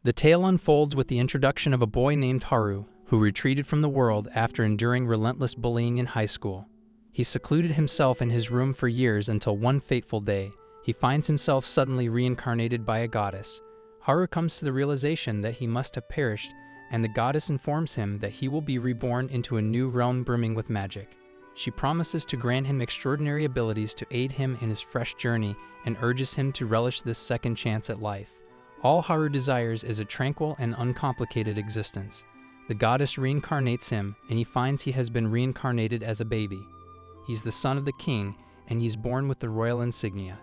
The tale unfolds with the introduction of a boy named Haru, who retreated from the world after enduring relentless bullying in high school. He secluded himself in his room for years until one fateful day, he finds himself suddenly reincarnated by a goddess. Haru comes to the realization that he must have perished, and the goddess informs him that he will be reborn into a new realm brimming with magic. She promises to grant him extraordinary abilities to aid him in his fresh journey and urges him to relish this second chance at life. All Haru desires is a tranquil and uncomplicated existence. The goddess reincarnates him, and he finds he has been reincarnated as a baby. He's the son of the king, and he's born with the royal insignia.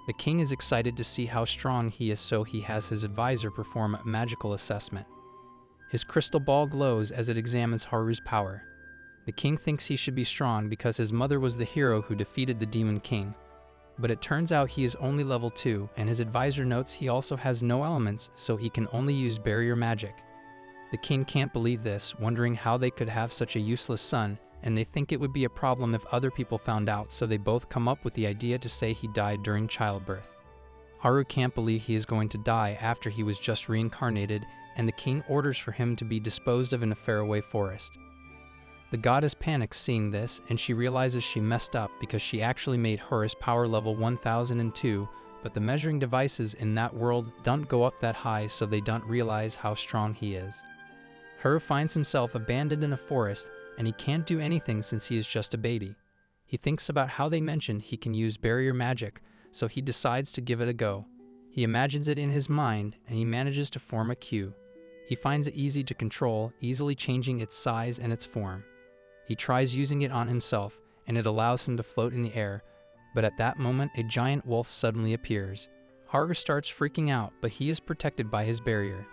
The king is excited to see how strong he is, so he has his advisor perform a magical assessment. His crystal ball glows as it examines Haru's power. The king thinks he should be strong because his mother was the hero who defeated the demon king. But it turns out he is only level 2, and his advisor notes he also has no elements, so he can only use barrier magic. The king can't believe this, wondering how they could have such a useless son, and they think it would be a problem if other people found out, so they both come up with the idea to say he died during childbirth. Haru can't believe he is going to die after he was just reincarnated, and the king orders for him to be disposed of in a faraway forest. The goddess panics seeing this, and she realizes she messed up because she actually made Haru's power level 1002, but the measuring devices in that world don't go up that high, so they don't realize how strong he is. Haru finds himself abandoned in a forest, and he can't do anything since he is just a baby. He thinks about how they mentioned he can use barrier magic, so he decides to give it a go. He imagines it in his mind, and he manages to form a cue. He finds it easy to control, easily changing its size and its form. He tries using it on himself, and it allows him to float in the air, but at that moment a giant wolf suddenly appears. Haru starts freaking out, but he is protected by his barrier.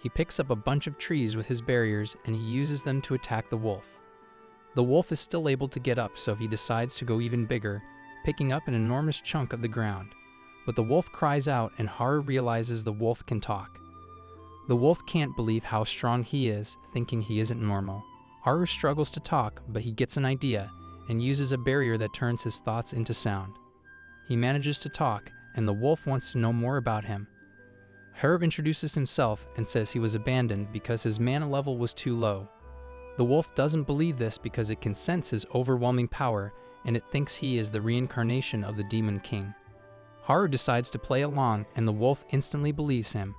He picks up a bunch of trees with his barriers, and he uses them to attack the wolf. The wolf is still able to get up, so he decides to go even bigger, picking up an enormous chunk of the ground. But the wolf cries out, and Haru realizes the wolf can talk. The wolf can't believe how strong he is, thinking he isn't normal. Haru struggles to talk, but he gets an idea, and uses a barrier that turns his thoughts into sound. He manages to talk, and the wolf wants to know more about him. Haru introduces himself and says he was abandoned because his mana level was too low. The wolf doesn't believe this because it can sense his overwhelming power, and it thinks he is the reincarnation of the demon king. Haru decides to play along, and the wolf instantly believes him.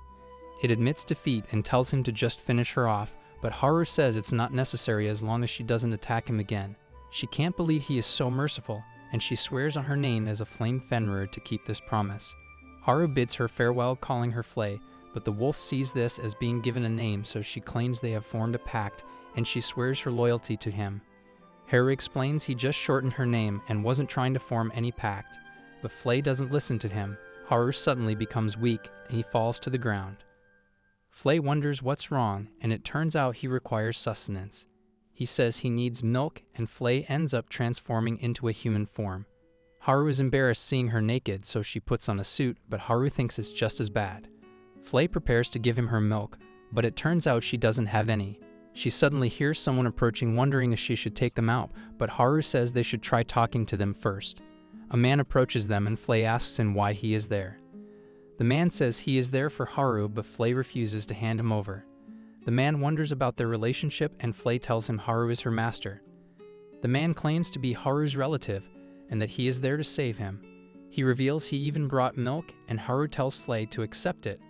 It admits defeat and tells him to just finish her off, but Haru says it's not necessary as long as she doesn't attack him again. She can't believe he is so merciful, and she swears on her name as a flame Fenrir to keep this promise. Haru bids her farewell, calling her Flay, but the wolf sees this as being given a name, so she claims they have formed a pact, and she swears her loyalty to him. Haru explains he just shortened her name and wasn't trying to form any pact, but Flay doesn't listen to him. Haru suddenly becomes weak, and he falls to the ground. Flay wonders what's wrong, and it turns out he requires sustenance. He says he needs milk, and Flay ends up transforming into a human form. Haru is embarrassed seeing her naked, so she puts on a suit, but Haru thinks it's just as bad. Flay prepares to give him her milk, but it turns out she doesn't have any. She suddenly hears someone approaching, wondering if she should take them out, but Haru says they should try talking to them first. A man approaches them, and Flay asks him why he is there. The man says he is there for Haru, but Flay refuses to hand him over. The man wonders about their relationship, and Flay tells him Haru is her master. The man claims to be Haru's relative, and that he is there to save him. He reveals he even brought milk, and Haru tells Flay to accept it,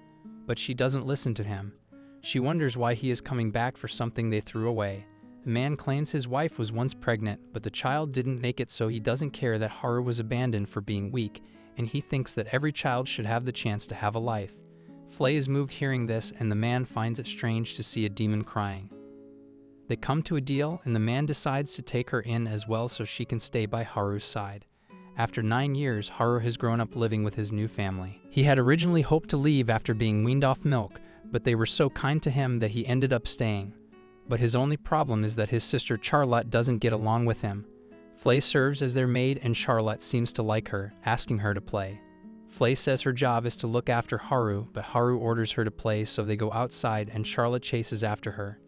but she doesn't listen to him. She wonders why he is coming back for something they threw away. The man claims his wife was once pregnant, but the child didn't make it, so he doesn't care that Haru was abandoned for being weak, and he thinks that every child should have the chance to have a life. Flay is moved hearing this, and the man finds it strange to see a demon crying. They come to a deal, and the man decides to take her in as well so she can stay by Haru's side. After 9 years, Haru has grown up living with his new family. He had originally hoped to leave after being weaned off milk, but they were so kind to him that he ended up staying. But his only problem is that his sister Charlotte doesn't get along with him. Flay serves as their maid, and Charlotte seems to like her, asking her to play. Flay says her job is to look after Haru, but Haru orders her to play, so they go outside and Charlotte chases after her.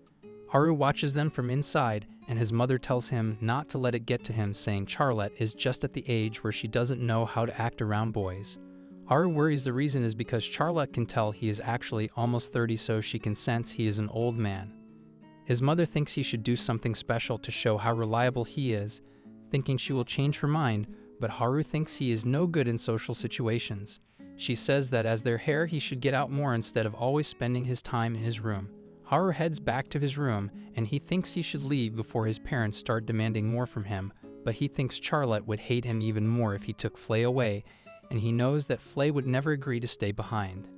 Haru watches them from inside, and his mother tells him not to let it get to him, saying Charlotte is just at the age where she doesn't know how to act around boys. Haru worries the reason is because Charlotte can tell he is actually almost 30, so she can sense he is an old man. His mother thinks he should do something special to show how reliable he is, thinking she will change her mind, but Haru thinks he is no good in social situations. She says that as their heir he should get out more instead of always spending his time in his room. Haru heads back to his room, and he thinks he should leave before his parents start demanding more from him, but he thinks Charlotte would hate him even more if he took Flay away, and he knows that Flay would never agree to stay behind.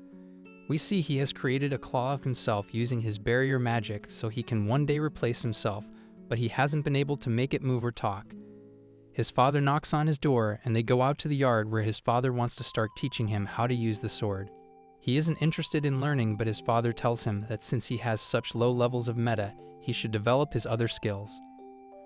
We see he has created a claw of himself using his barrier magic so he can one day replace himself, but he hasn't been able to make it move or talk. His father knocks on his door, and they go out to the yard where his father wants to start teaching him how to use the sword. He isn't interested in learning, but his father tells him that since he has such low levels of meta, he should develop his other skills.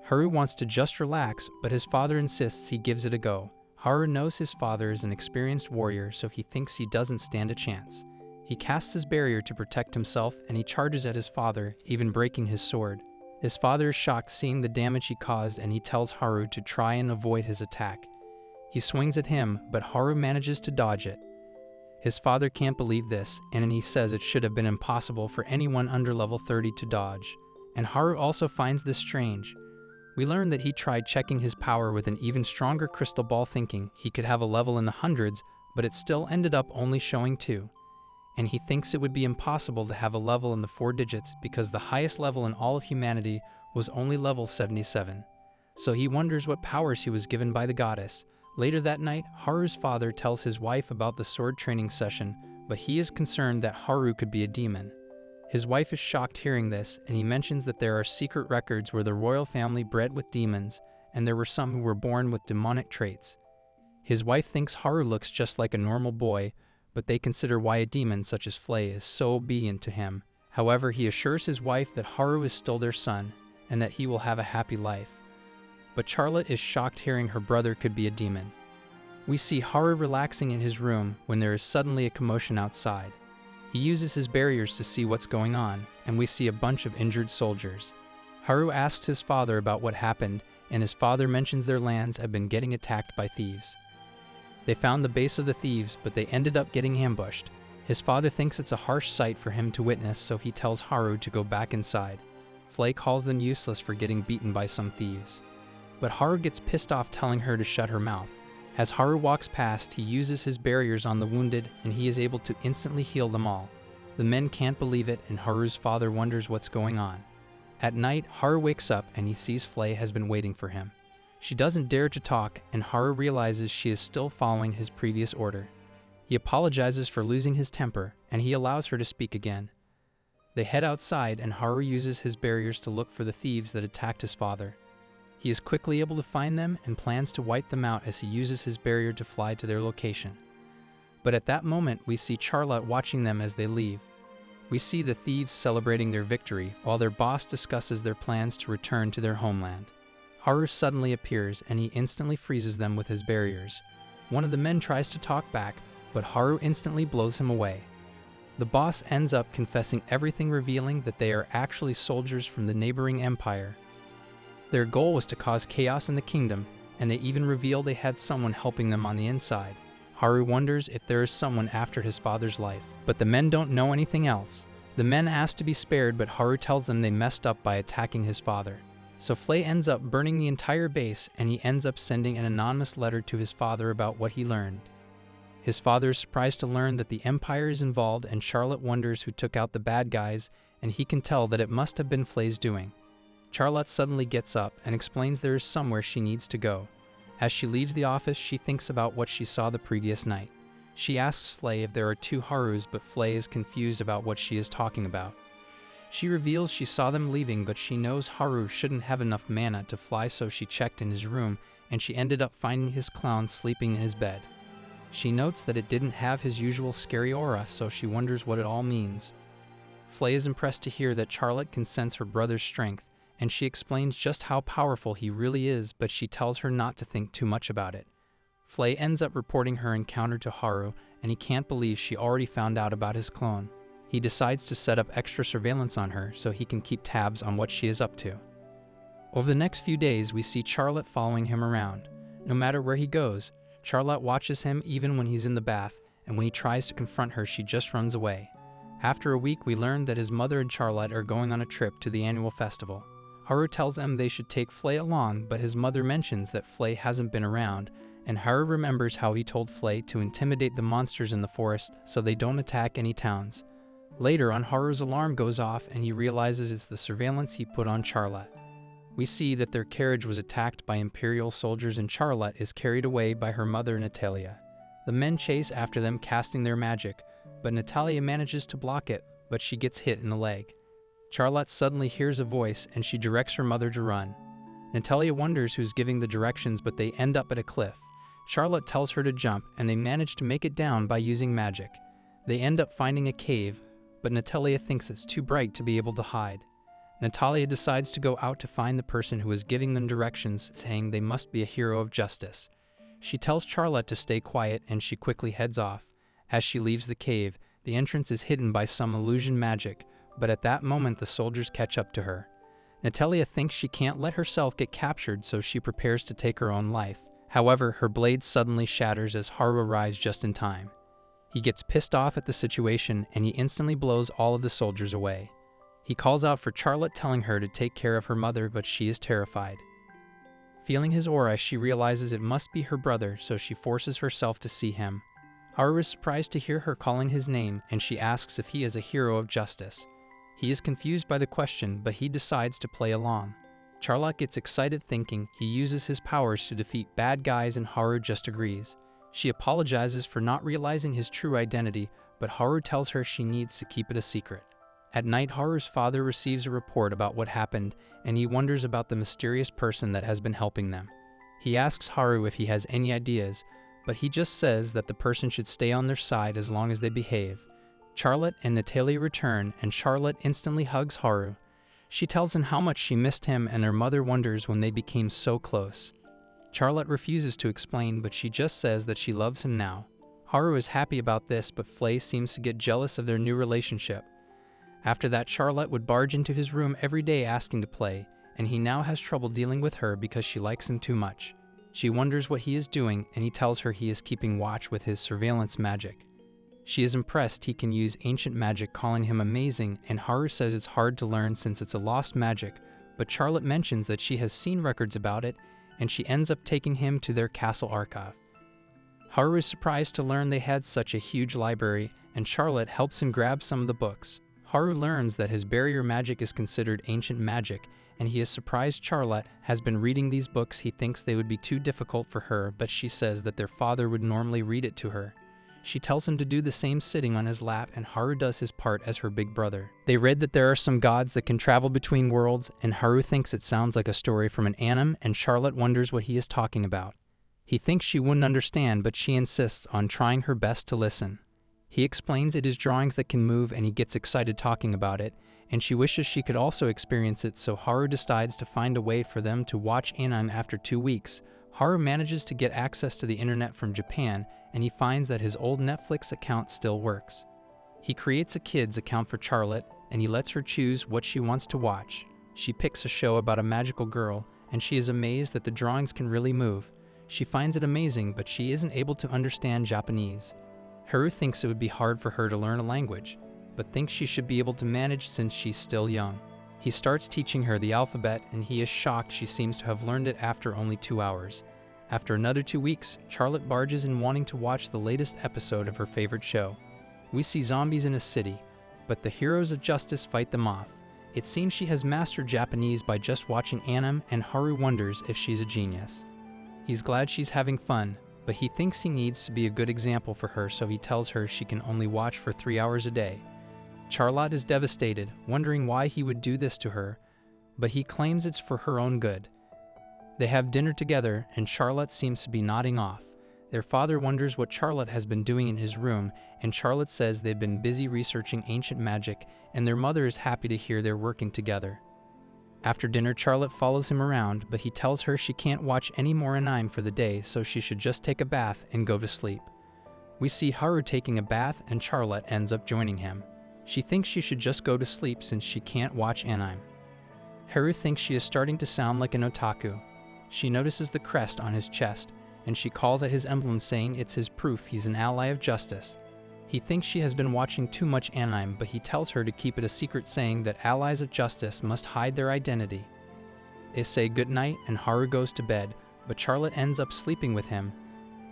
Haru wants to just relax, but his father insists he gives it a go. Haru knows his father is an experienced warrior, so he thinks he doesn't stand a chance. He casts his barrier to protect himself, and he charges at his father, even breaking his sword. His father is shocked seeing the damage he caused, and he tells Haru to try and avoid his attack. He swings at him, but Haru manages to dodge it. His father can't believe this, and he says it should have been impossible for anyone under level 30 to dodge. And Haru also finds this strange. We learn that he tried checking his power with an even stronger crystal ball, thinking he could have a level in the hundreds, but it still ended up only showing 2. And he thinks it would be impossible to have a level in the 4 digits because the highest level in all of humanity was only level 77. So he wonders what powers he was given by the goddess. Later that night, Haru's father tells his wife about the sword training session, but he is concerned that Haru could be a demon. His wife is shocked hearing this, and he mentions that there are secret records where the royal family bred with demons, and there were some who were born with demonic traits. His wife thinks Haru looks just like a normal boy, but they consider why a demon such as Flay is so obedient to him. However, he assures his wife that Haru is still their son, and that he will have a happy life. But Charlotte is shocked hearing her brother could be a demon. We see Haru relaxing in his room when there is suddenly a commotion outside. He uses his barriers to see what's going on, and we see a bunch of injured soldiers. Haru asks his father about what happened, and his father mentions their lands have been getting attacked by thieves. They found the base of the thieves, but they ended up getting ambushed. His father thinks it's a harsh sight for him to witness, so he tells Haru to go back inside. Flay calls them useless for getting beaten by some thieves. But Haru gets pissed off, telling her to shut her mouth. As Haru walks past, he uses his barriers on the wounded, and he is able to instantly heal them all. The men can't believe it, and Haru's father wonders what's going on. At night, Haru wakes up and he sees Flay has been waiting for him. She doesn't dare to talk, and Haru realizes she is still following his previous order. He apologizes for losing his temper, and he allows her to speak again. They head outside, and Haru uses his barriers to look for the thieves that attacked his father. He is quickly able to find them and plans to wipe them out as he uses his barrier to fly to their location. But at that moment, we see Charlotte watching them as they leave. We see the thieves celebrating their victory while their boss discusses their plans to return to their homeland. Haru suddenly appears, and he instantly freezes them with his barriers. One of the men tries to talk back, but Haru instantly blows him away. The boss ends up confessing everything, revealing that they are actually soldiers from the neighboring empire. Their goal was to cause chaos in the kingdom, and they even reveal they had someone helping them on the inside. Haru wonders if there is someone after his father's life, but the men don't know anything else. The men ask to be spared, but Haru tells them they messed up by attacking his father. So Flay ends up burning the entire base, and he ends up sending an anonymous letter to his father about what he learned. His father is surprised to learn that the Empire is involved, and Charlotte wonders who took out the bad guys, and he can tell that it must have been Flay's doing. Charlotte suddenly gets up and explains there is somewhere she needs to go. As she leaves the office, she thinks about what she saw the previous night. She asks Flay if there are 2 Harus, but Flay is confused about what she is talking about. She reveals she saw them leaving, but she knows Haru shouldn't have enough mana to fly, so she checked in his room, and she ended up finding his clown sleeping in his bed. She notes that it didn't have his usual scary aura, so she wonders what it all means. Flay is impressed to hear that Charlotte can sense her brother's strength, and she explains just how powerful he really is, but she tells her not to think too much about it. Flay ends up reporting her encounter to Haru, and he can't believe she already found out about his clone. He decides to set up extra surveillance on her so he can keep tabs on what she is up to. Over the next few days, we see Charlotte following him around. No matter where he goes, Charlotte watches him even when he's in the bath, and when he tries to confront her, she just runs away. After a week, we learn that his mother and Charlotte are going on a trip to the annual festival. Haru tells them they should take Flay along, but his mother mentions that Flay hasn't been around, and Haru remembers how he told Flay to intimidate the monsters in the forest so they don't attack any towns. Later on, Haru's alarm goes off and he realizes it's the surveillance he put on Charlotte. We see that their carriage was attacked by Imperial soldiers and Charlotte is carried away by her mother Natalia. The men chase after them, casting their magic, but Natalia manages to block it, but she gets hit in the leg. Charlotte suddenly hears a voice and she directs her mother to run. Natalia wonders who's giving the directions, but they end up at a cliff. Charlotte tells her to jump and they manage to make it down by using magic. They end up finding a cave, but Natalia thinks it's too bright to be able to hide. Natalia decides to go out to find the person who is giving them directions, saying they must be a hero of justice. She tells Charlotte to stay quiet and she quickly heads off. As she leaves the cave, the entrance is hidden by some illusion magic, but at that moment the soldiers catch up to her. Natalia thinks she can't let herself get captured, so she prepares to take her own life. However, her blade suddenly shatters as Haru arrives just in time. He gets pissed off at the situation and he instantly blows all of the soldiers away. He calls out for Charlotte, telling her to take care of her mother, but she is terrified. Feeling his aura, she realizes it must be her brother, so she forces herself to see him. Haru is surprised to hear her calling his name, and she asks if he is a hero of justice. He is confused by the question, but he decides to play along. Charlotte gets excited, thinking he uses his powers to defeat bad guys, and Haru just agrees. She apologizes for not realizing his true identity, but Haru tells her she needs to keep it a secret. At night, Haru's father receives a report about what happened, and he wonders about the mysterious person that has been helping them. He asks Haru if he has any ideas, but he just says that the person should stay on their side as long as they behave. Charlotte and Natalia return, and Charlotte instantly hugs Haru. She tells him how much she missed him, and her mother wonders when they became so close. Charlotte refuses to explain, but she just says that she loves him now. Haru is happy about this, but Flay seems to get jealous of their new relationship. After that, Charlotte would barge into his room every day asking to play, and he now has trouble dealing with her because she likes him too much. She wonders what he is doing, and he tells her he is keeping watch with his surveillance magic. She is impressed he can use ancient magic, calling him amazing, and Haru says it's hard to learn since it's a lost magic, but Charlotte mentions that she has seen records about it, and she ends up taking him to their castle archive. Haru is surprised to learn they had such a huge library, and Charlotte helps him grab some of the books. Haru learns that his barrier magic is considered ancient magic, and he is surprised Charlotte has been reading these books. He thinks they would be too difficult for her, but she says that their father would normally read it to her. She tells him to do the same sitting on his lap, and Haru does his part as her big brother. They read that there are some gods that can travel between worlds, and Haru thinks it sounds like a story from an anime, and Charlotte wonders what he is talking about. He thinks she wouldn't understand, but she insists on trying her best to listen. He explains it is drawings that can move, and he gets excited talking about it, and she wishes she could also experience it, so Haru decides to find a way for them to watch anime. After 2 weeks, Haru manages to get access to the internet from Japan, and he finds that his old Netflix account still works. He creates a kid's account for Charlotte, and he lets her choose what she wants to watch. She picks a show about a magical girl, and she is amazed that the drawings can really move. She finds it amazing, but she isn't able to understand Japanese. Haru thinks it would be hard for her to learn a language, but thinks she should be able to manage since she's still young. He starts teaching her the alphabet, and he is shocked she seems to have learned it after only 2 hours. After another 2 weeks, Charlotte barges in wanting to watch the latest episode of her favorite show. We see zombies in a city, but the heroes of justice fight them off. It seems she has mastered Japanese by just watching anime, and Haru wonders if she's a genius. He's glad she's having fun, but he thinks he needs to be a good example for her, so he tells her she can only watch for 3 hours a day. Charlotte is devastated, wondering why he would do this to her, but he claims it's for her own good. They have dinner together, and Charlotte seems to be nodding off. Their father wonders what Charlotte has been doing in his room, and Charlotte says they've been busy researching ancient magic, and their mother is happy to hear they're working together. After dinner, Charlotte follows him around, but he tells her she can't watch any more anime for the day, so she should just take a bath and go to sleep. We see Haru taking a bath, and Charlotte ends up joining him. She thinks she should just go to sleep since she can't watch anime. Haru thinks she is starting to sound like an otaku. She notices the crest on his chest. and she calls at his emblem saying it's his proof he's an ally of justice. He thinks she has been watching too much anime, but he tells her to keep it a secret, saying that allies of justice must hide their identity. They say goodnight and Haru goes to bed, but Charlotte ends up sleeping with him,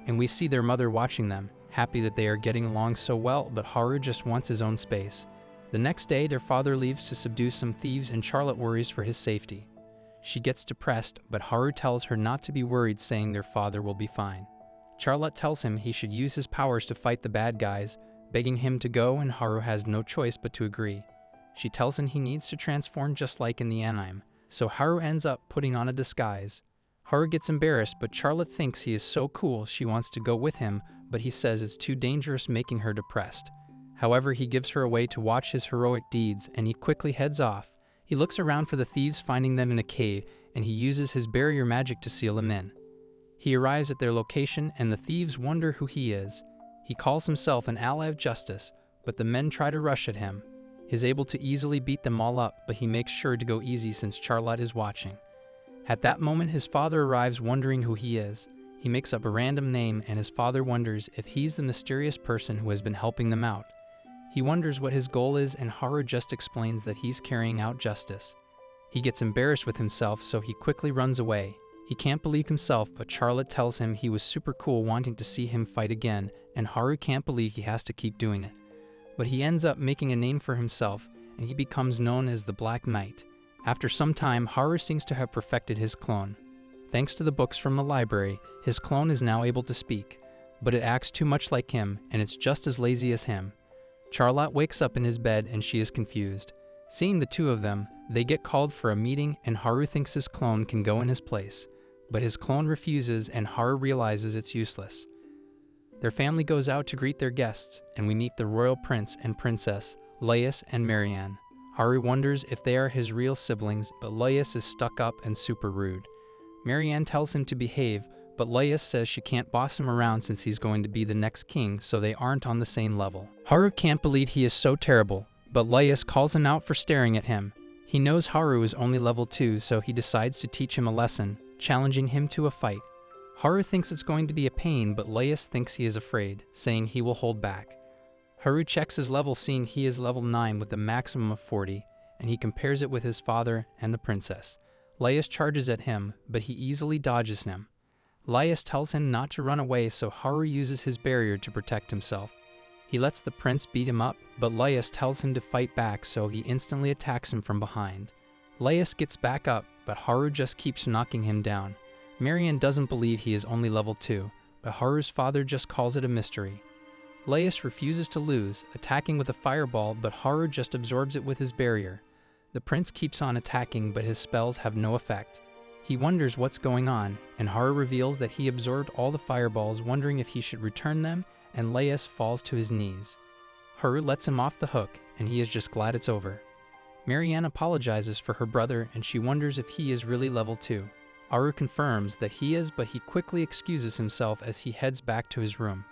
and we see their mother watching them, happy that they are getting along so well, but Haru just wants his own space. The next day, their father leaves to subdue some thieves and Charlotte worries for his safety. She gets depressed, but Haru tells her not to be worried, saying their father will be fine. Charlotte tells him he should use his powers to fight the bad guys, begging him to go, and Haru has no choice but to agree. She tells him he needs to transform just like in the anime, so Haru ends up putting on a disguise. Haru gets embarrassed, but Charlotte thinks he is so cool she wants to go with him, but he says it's too dangerous, making her depressed. However, he gives her a way to watch his heroic deeds, and he quickly heads off. He looks around for the thieves, finding them in a cave, and he uses his barrier magic to seal them in. He arrives at their location, and the thieves wonder who he is. He calls himself an ally of justice, but the men try to rush at him. He's able to easily beat them all up, but he makes sure to go easy since Charlotte is watching. At that moment, his father arrives, wondering who he is. He makes up a random name, and his father wonders if he's the mysterious person who has been helping them out. He wonders what his goal is, and Haru just explains that he's carrying out justice. He gets embarrassed with himself, so he quickly runs away. He can't believe himself, but Charlotte tells him he was super cool, wanting to see him fight again, and Haru can't believe he has to keep doing it. But he ends up making a name for himself, and he becomes known as the Black Knight. After some time, Haru seems to have perfected his clone. Thanks to the books from the library, his clone is now able to speak, but it acts too much like him, and it's just as lazy as him. Charlotte wakes up in his bed, and she is confused. Seeing the two of them, they get called for a meeting, and Haru thinks his clone can go in his place. But his clone refuses, and Haru realizes it's useless. Their family goes out to greet their guests, and we meet the royal prince and princess, Laius and Marianne. Haru wonders if they are his real siblings, but Laius is stuck up and super rude. Marianne tells him to behave, but Laius says she can't boss him around since he's going to be the next king, so they aren't on the same level. Haru can't believe he is so terrible, but Laius calls him out for staring at him. He knows Haru is only level 2, so he decides to teach him a lesson, challenging him to a fight. Haru thinks it's going to be a pain, but Laius thinks he is afraid, saying he will hold back. Haru checks his level, seeing he is level 9 with a maximum of 40, and he compares it with his father and the princess. Laius charges at him, but he easily dodges him. Laius tells him not to run away, so Haru uses his barrier to protect himself. He lets the prince beat him up, but Laius tells him to fight back, so he instantly attacks him from behind. Laius gets back up, but Haru just keeps knocking him down. Marianne doesn't believe he is only level 2, but Haru's father just calls it a mystery. Laius refuses to lose, attacking with a fireball, but Haru just absorbs it with his barrier. The prince keeps on attacking, but his spells have no effect. He wonders what's going on, and Haru reveals that he absorbed all the fireballs, wondering if he should return them, and Laius falls to his knees. Haru lets him off the hook, and he is just glad it's over. Marianne apologizes for her brother, and she wonders if he is really level 2. Haru confirms that he is, but he quickly excuses himself as he heads back to his room.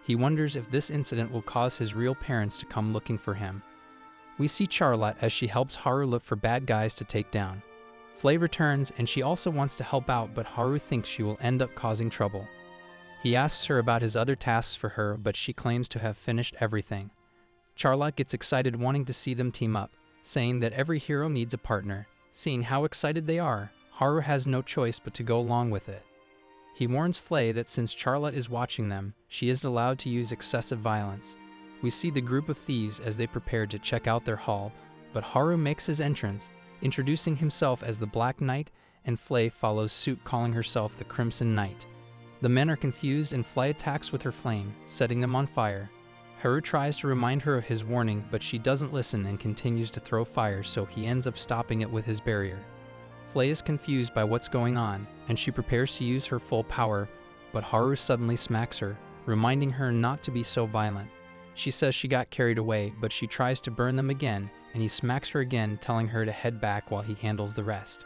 He wonders if this incident will cause his real parents to come looking for him. We see Charlotte as she helps Haru look for bad guys to take down. Flay returns, and she also wants to help out, but Haru thinks she will end up causing trouble. He asks her about his other tasks for her, but she claims to have finished everything. Charlotte gets excited, wanting to see them team up, saying that every hero needs a partner. Seeing how excited they are, Haru has no choice but to go along with it. He warns Flay that since Charlotte is watching them, she isn't allowed to use excessive violence. We see the group of thieves as they prepare to check out their haul, but Haru makes his entrance, introducing himself as the Black Knight, and Flay follows suit, calling herself the Crimson Knight. The men are confused, and Flay attacks with her flame, setting them on fire. Haru tries to remind her of his warning, but she doesn't listen and continues to throw fire, so he ends up stopping it with his barrier. Flay is confused by what's going on, and she prepares to use her full power, but Haru suddenly smacks her, reminding her not to be so violent. She says she got carried away, but she tries to burn them again, and he smacks her again, telling her to head back while he handles the rest.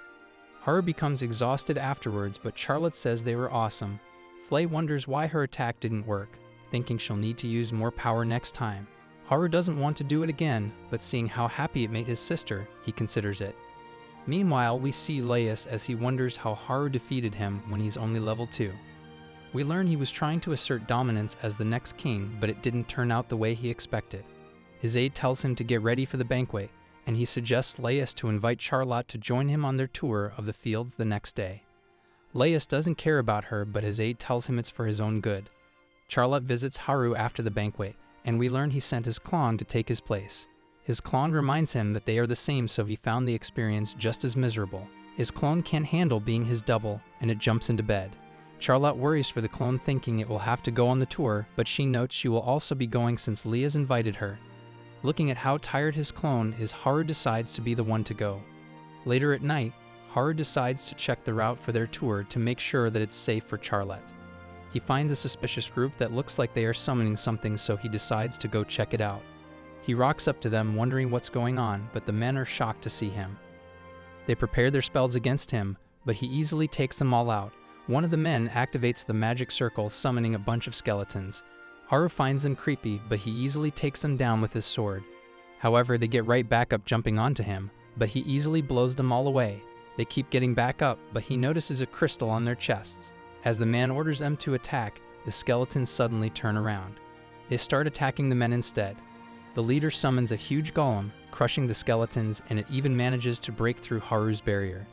Haru becomes exhausted afterwards, but Charlotte says they were awesome. Flay wonders why her attack didn't work, thinking she'll need to use more power next time. Haru doesn't want to do it again, but seeing how happy it made his sister, he considers it. Meanwhile, we see Laius as he wonders how Haru defeated him when he's only level 2. We learn he was trying to assert dominance as the next king, but it didn't turn out the way he expected. His aide tells him to get ready for the banquet, and he suggests Laius to invite Charlotte to join him on their tour of the fields the next day. Laius doesn't care about her, but his aide tells him it's for his own good. Charlotte visits Haru after the banquet, and we learn he sent his clone to take his place. His clone reminds him that they are the same, so he found the experience just as miserable. His clone can't handle being his double, and it jumps into bed. Charlotte worries for the clone, thinking it will have to go on the tour, but she notes she will also be going since Leah's invited her. Looking at how tired his clone is, Haru decides to be the one to go. Later at night, Haru decides to check the route for their tour to make sure that it's safe for Charlotte. He finds a suspicious group that looks like they are summoning something, so he decides to go check it out. He rocks up to them wondering what's going on, but the men are shocked to see him. They prepare their spells against him, but he easily takes them all out. One of the men activates the magic circle, summoning a bunch of skeletons. Haru finds them creepy, but he easily takes them down with his sword. However, they get right back up jumping onto him, but he easily blows them all away. They keep getting back up, but he notices a crystal on their chests. As the man orders them to attack, the skeletons suddenly turn around. They start attacking the men instead. The leader summons a huge golem, crushing the skeletons, and it even manages to break through Haru's barrier.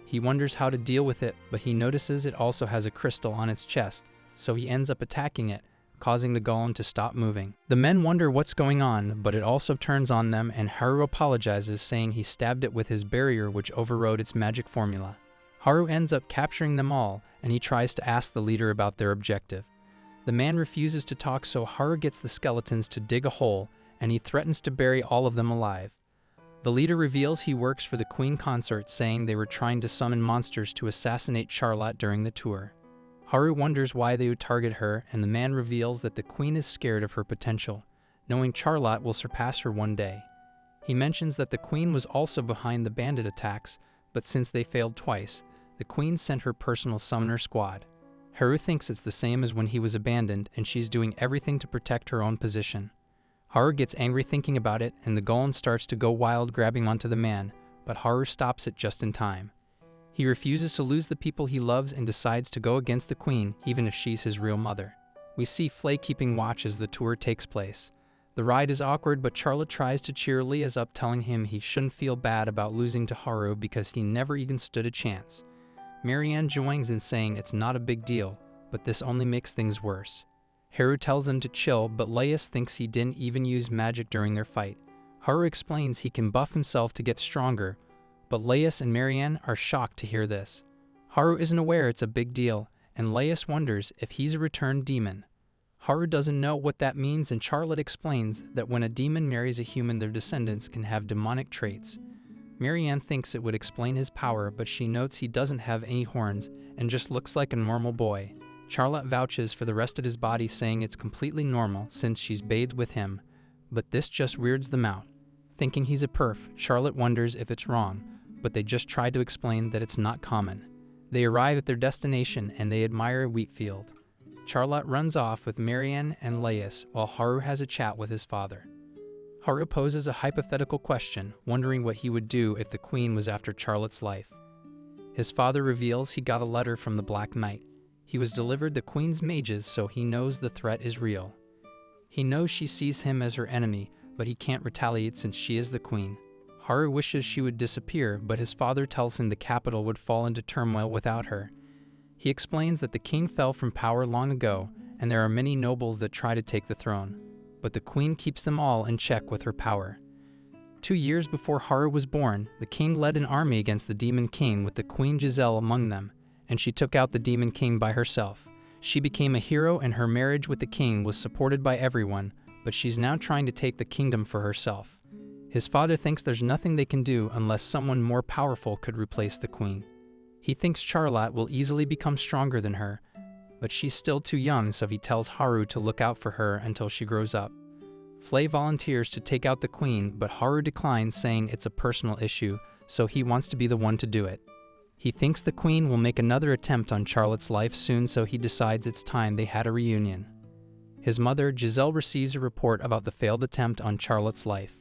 He wonders how to deal with it, but he notices it also has a crystal on its chest, so he ends up attacking it, causing the golem to stop moving. The men wonder what's going on, but it also turns on them, and Haru apologizes, saying he stabbed it with his barrier, which overrode its magic formula. Haru ends up capturing them all, and he tries to ask the leader about their objective. The man refuses to talk, so Haru gets the skeletons to dig a hole, and he threatens to bury all of them alive. The leader reveals he works for the Queen Consort, saying they were trying to summon monsters to assassinate Charlotte during the tour. Haru wonders why they would target her, and the man reveals that the Queen is scared of her potential, knowing Charlotte will surpass her one day. He mentions that the Queen was also behind the bandit attacks, but since they failed twice, the Queen sent her personal summoner squad. Haru thinks it's the same as when he was abandoned, and she's doing everything to protect her own position. Haru gets angry thinking about it, and the golem starts to go wild, grabbing onto the man, but Haru stops it just in time. He refuses to lose the people he loves and decides to go against the Queen, even if she's his real mother. We see Flay keeping watch as the tour takes place. The ride is awkward, but Charlotte tries to cheer Leas up, telling him he shouldn't feel bad about losing to Haru because he never even stood a chance. Marianne joins in, saying it's not a big deal, but this only makes things worse. Haru tells him to chill, but Laius thinks he didn't even use magic during their fight. Haru explains he can buff himself to get stronger, but Laius and Marianne are shocked to hear this. Haru isn't aware it's a big deal, and Laius wonders if he's a returned demon. Haru doesn't know what that means, and Charlotte explains that when a demon marries a human, their descendants can have demonic traits. Marianne thinks it would explain his power, but she notes he doesn't have any horns and just looks like a normal boy. Charlotte vouches for the rest of his body, saying it's completely normal since she's bathed with him, but this just weirds them out. Thinking he's a perf, Charlotte wonders if it's wrong, but they just try to explain that it's not common. They arrive at their destination and they admire a wheat field. Charlotte runs off with Marianne and Laius while Haru has a chat with his father. Haru poses a hypothetical question, wondering what he would do if the Queen was after Charlotte's life. His father reveals he got a letter from the Black Knight. He was delivered the Queen's mages, so he knows the threat is real. He knows she sees him as her enemy, but he can't retaliate since she is the Queen. Haru wishes she would disappear, but his father tells him the capital would fall into turmoil without her. He explains that the king fell from power long ago, and there are many nobles that try to take the throne, but the Queen keeps them all in check with her power. 2 years before Haru was born, the king led an army against the Demon King with the Queen Giselle among them, and she took out the Demon King by herself. She became a hero, and her marriage with the king was supported by everyone, but she's now trying to take the kingdom for herself. His father thinks there's nothing they can do unless someone more powerful could replace the Queen. He thinks Charlotte will easily become stronger than her, but she's still too young, so he tells Haru to look out for her until she grows up. Flay volunteers to take out the Queen, but Haru declines, saying it's a personal issue, so he wants to be the one to do it. He thinks the Queen will make another attempt on Charlotte's life soon, so he decides it's time they had a reunion. His mother, Giselle, receives a report about the failed attempt on Charlotte's life.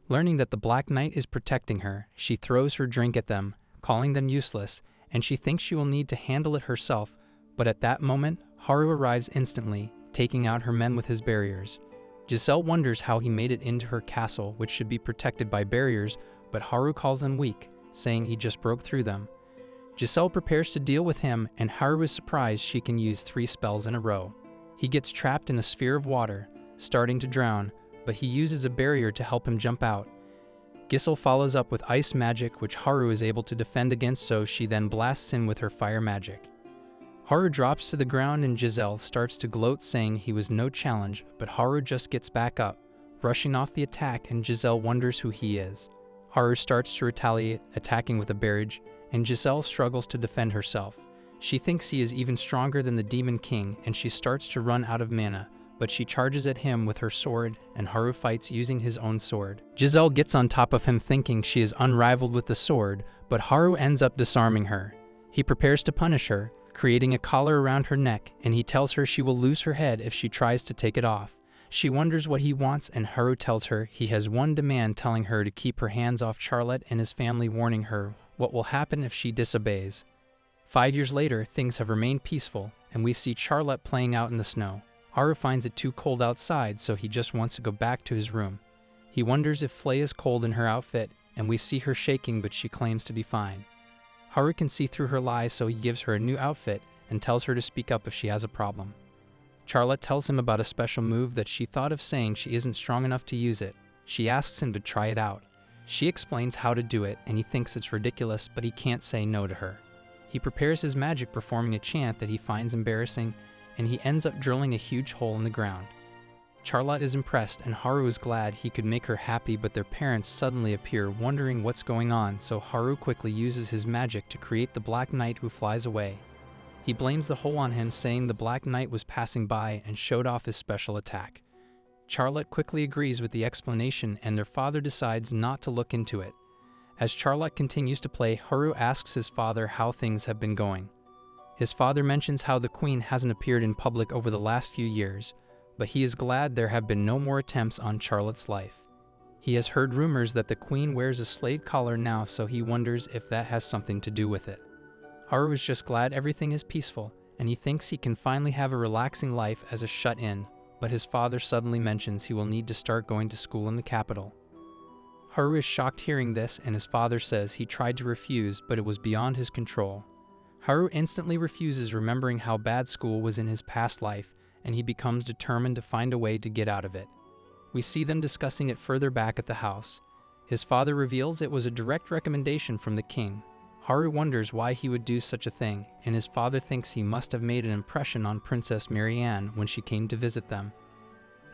Learning that the Black Knight is protecting her, she throws her drink at them, calling them useless, and she thinks she will need to handle it herself, but at that moment, Haru arrives instantly, taking out her men with his barriers. Giselle wonders how he made it into her castle, which should be protected by barriers, but Haru calls them weak, saying he just broke through them. Giselle prepares to deal with him, and Haru is surprised she can use 3 spells in a row. He gets trapped in a sphere of water, starting to drown, but he uses a barrier to help him jump out. Giselle follows up with ice magic, which Haru is able to defend against, so she then blasts him with her fire magic. Haru drops to the ground and Giselle starts to gloat, saying he was no challenge, but Haru just gets back up, rushing off the attack, and Giselle wonders who he is. Haru starts to retaliate, attacking with a barrage, and Giselle struggles to defend herself. She thinks he is even stronger than the Demon King, and she starts to run out of mana, but she charges at him with her sword, and Haru fights using his own sword. Giselle gets on top of him thinking she is unrivaled with the sword, but Haru ends up disarming her. He prepares to punish her, creating a collar around her neck, and he tells her she will lose her head if she tries to take it off. She wonders what he wants, and Haru tells her he has one demand, telling her to keep her hands off Charlotte and his family, warning her what will happen if she disobeys. 5 years later, things have remained peaceful, and we see Charlotte playing out in the snow. Haru finds it too cold outside, so he just wants to go back to his room. He wonders if Flay is cold in her outfit, and we see her shaking, but she claims to be fine. Haru can see through her lies, so he gives her a new outfit and tells her to speak up if she has a problem. Charlotte tells him about a special move that she thought of, saying she isn't strong enough to use it. She asks him to try it out. She explains how to do it, and he thinks it's ridiculous, but he can't say no to her. He prepares his magic, performing a chant that he finds embarrassing, and he ends up drilling a huge hole in the ground. Charlotte is impressed, and Haru is glad he could make her happy, but their parents suddenly appear, wondering what's going on, so Haru quickly uses his magic to create the Black Knight, who flies away. He blames the hole on him, saying the Black Knight was passing by and showed off his special attack. Charlotte quickly agrees with the explanation, and their father decides not to look into it. As Charlotte continues to play, Haru asks his father how things have been going. His father mentions how the queen hasn't appeared in public over the last few years, but he is glad there have been no more attempts on Charlotte's life. He has heard rumors that the queen wears a slave collar now, so he wonders if that has something to do with it. Haru is just glad everything is peaceful, and he thinks he can finally have a relaxing life as a shut-in, but his father suddenly mentions he will need to start going to school in the capital. Haru is shocked hearing this, and his father says he tried to refuse, but it was beyond his control. Haru instantly refuses, remembering how bad school was in his past life, and he becomes determined to find a way to get out of it. We see them discussing it further back at the house. His father reveals it was a direct recommendation from the king. Haru wonders why he would do such a thing, and his father thinks he must have made an impression on Princess Marianne when she came to visit them.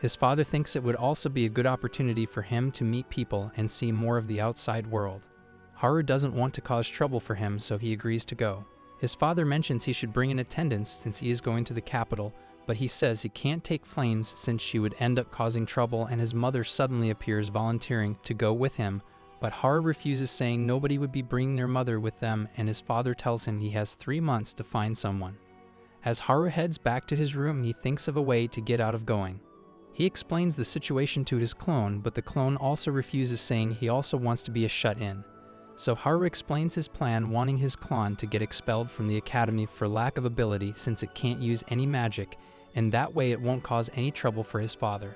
His father thinks it would also be a good opportunity for him to meet people and see more of the outside world. Haru doesn't want to cause trouble for him, so he agrees to go. His father mentions he should bring an attendant since he is going to the capital, but he says he can't take Flames since she would end up causing trouble, and his mother suddenly appears volunteering to go with him, but Haru refuses, saying nobody would be bringing their mother with them, and his father tells him he has 3 months to find someone. As Haru heads back to his room, he thinks of a way to get out of going. He explains the situation to his clone, but the clone also refuses, saying he also wants to be a shut-in. So Haru explains his plan, wanting his clone to get expelled from the academy for lack of ability, since it can't use any magic, and that way it won't cause any trouble for his father.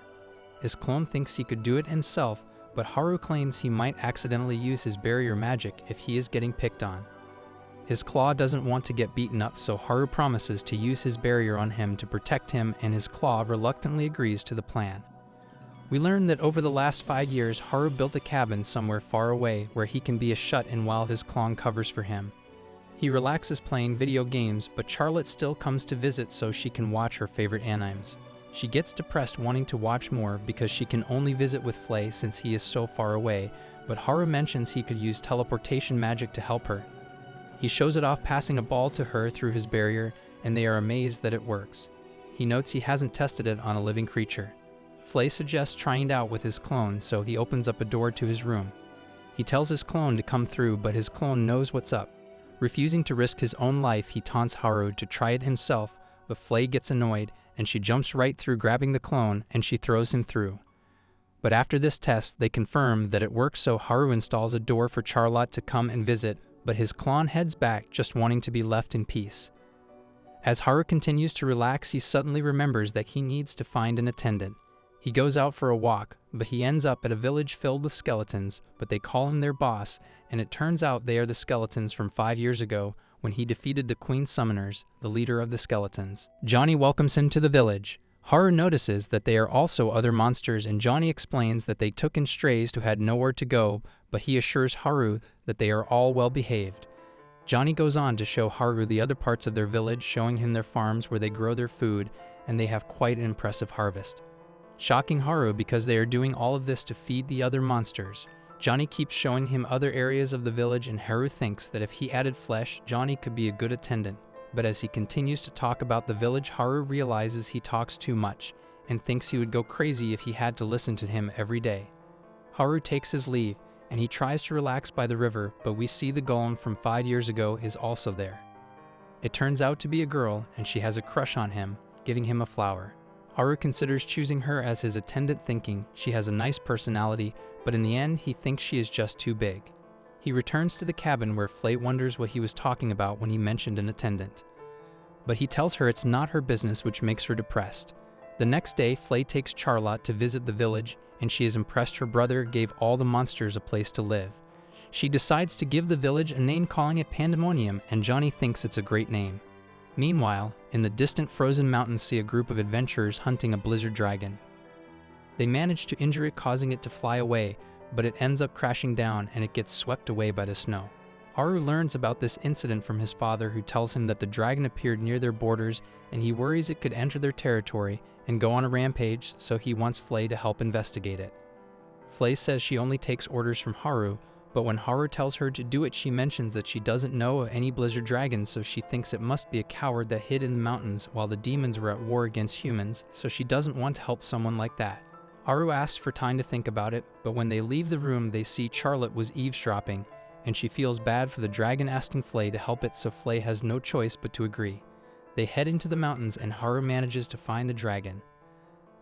His clone thinks he could do it himself, but Haru claims he might accidentally use his barrier magic if he is getting picked on. His claw doesn't want to get beaten up, so Haru promises to use his barrier on him to protect him, and his claw reluctantly agrees to the plan. We learn that over the last 5 years, Haru built a cabin somewhere far away where he can be a shut-in while his clone covers for him. He relaxes playing video games, but Charlotte still comes to visit so she can watch her favorite animes. She gets depressed, wanting to watch more because she can only visit with Flay since he is so far away, but Haru mentions he could use teleportation magic to help her. He shows it off, passing a ball to her through his barrier, and they are amazed that it works. He notes he hasn't tested it on a living creature. Flay suggests trying it out with his clone, so he opens up a door to his room. He tells his clone to come through, but his clone knows what's up. Refusing to risk his own life, he taunts Haru to try it himself, but Flay gets annoyed, and she jumps right through, grabbing the clone, and she throws him through. But after this test, they confirm that it works, so Haru installs a door for Charlotte to come and visit, but his clone heads back, just wanting to be left in peace. As Haru continues to relax, he suddenly remembers that he needs to find an attendant. He goes out for a walk, but he ends up at a village filled with skeletons, but they call him their boss, and it turns out they are the skeletons from 5 years ago when he defeated the Queen Summoners, the leader of the skeletons. Johnny welcomes him to the village. Haru notices that they are also other monsters, and Johnny explains that they took in strays who had nowhere to go, but he assures Haru that they are all well behaved. Johnny goes on to show Haru the other parts of their village, showing him their farms where they grow their food, and they have quite an impressive harvest. Shocking Haru because they are doing all of this to feed the other monsters. Johnny keeps showing him other areas of the village, and Haru thinks that if he added flesh, Johnny could be a good attendant. But as he continues to talk about the village, Haru realizes he talks too much, and thinks he would go crazy if he had to listen to him every day. Haru takes his leave, and he tries to relax by the river, but we see the golem from 5 years ago is also there. It turns out to be a girl, and she has a crush on him, giving him a flower. Haru considers choosing her as his attendant, thinking she has a nice personality, but in the end he thinks she is just too big. He returns to the cabin where Flay wonders what he was talking about when he mentioned an attendant. But he tells her it's not her business, which makes her depressed. The next day, Flay takes Charlotte to visit the village, and she is impressed her brother gave all the monsters a place to live. She decides to give the village a name, calling it Pandemonium, and Johnny thinks it's a great name. Meanwhile, in the distant frozen mountains see a group of adventurers hunting a blizzard dragon. They manage to injure it, causing it to fly away, but it ends up crashing down and it gets swept away by the snow. Haru learns about this incident from his father, who tells him that the dragon appeared near their borders and he worries it could enter their territory and go on a rampage, so he wants Flay to help investigate it. Flay says she only takes orders from Haru, but when Haru tells her to do it, she mentions that she doesn't know of any blizzard dragons, so she thinks it must be a coward that hid in the mountains while the demons were at war against humans, so she doesn't want to help someone like that. Haru asks for time to think about it, but when they leave the room they see Charlotte was eavesdropping, and she feels bad for the dragon asking Flay to help it, so Flay has no choice but to agree. They head into the mountains and Haru manages to find the dragon.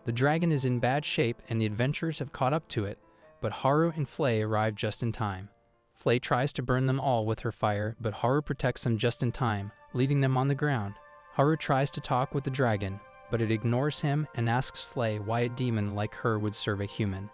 The dragon is in bad shape and the adventurers have caught up to it, but Haru and Flay arrive just in time. Flay tries to burn them all with her fire, but Haru protects them just in time, leaving them on the ground. Haru tries to talk with the dragon, but it ignores him and asks Flay why a demon like her would serve a human.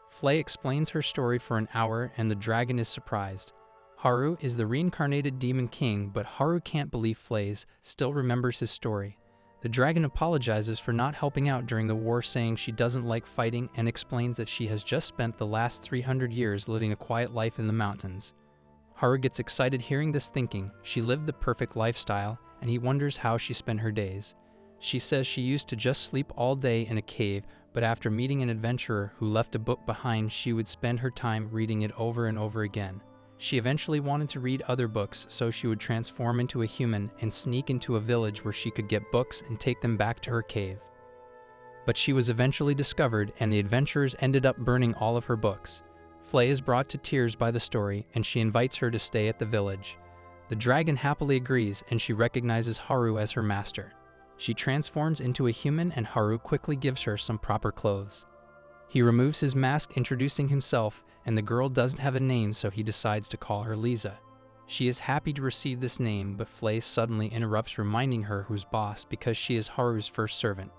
Flay explains her story for an hour and the dragon is surprised. Haru is the reincarnated demon king, but Haru can't believe Flay still remembers his story. The dragon apologizes for not helping out during the war, saying she doesn't like fighting, and explains that she has just spent the last 300 years living a quiet life in the mountains. Haru gets excited hearing this, thinking she lived the perfect lifestyle, and he wonders how she spent her days. She says she used to just sleep all day in a cave, but after meeting an adventurer who left a book behind, she would spend her time reading it over and over again. She eventually wanted to read other books, so she would transform into a human and sneak into a village where she could get books and take them back to her cave. But she was eventually discovered, and the adventurers ended up burning all of her books. Flay is brought to tears by the story, and she invites her to stay at the village. The dragon happily agrees, and she recognizes Haru as her master. She transforms into a human, and Haru quickly gives her some proper clothes. He removes his mask, introducing himself, and the girl doesn't have a name, so he decides to call her Lisa. She is happy to receive this name, but Flay suddenly interrupts, reminding her who's boss because she is Haru's first servant.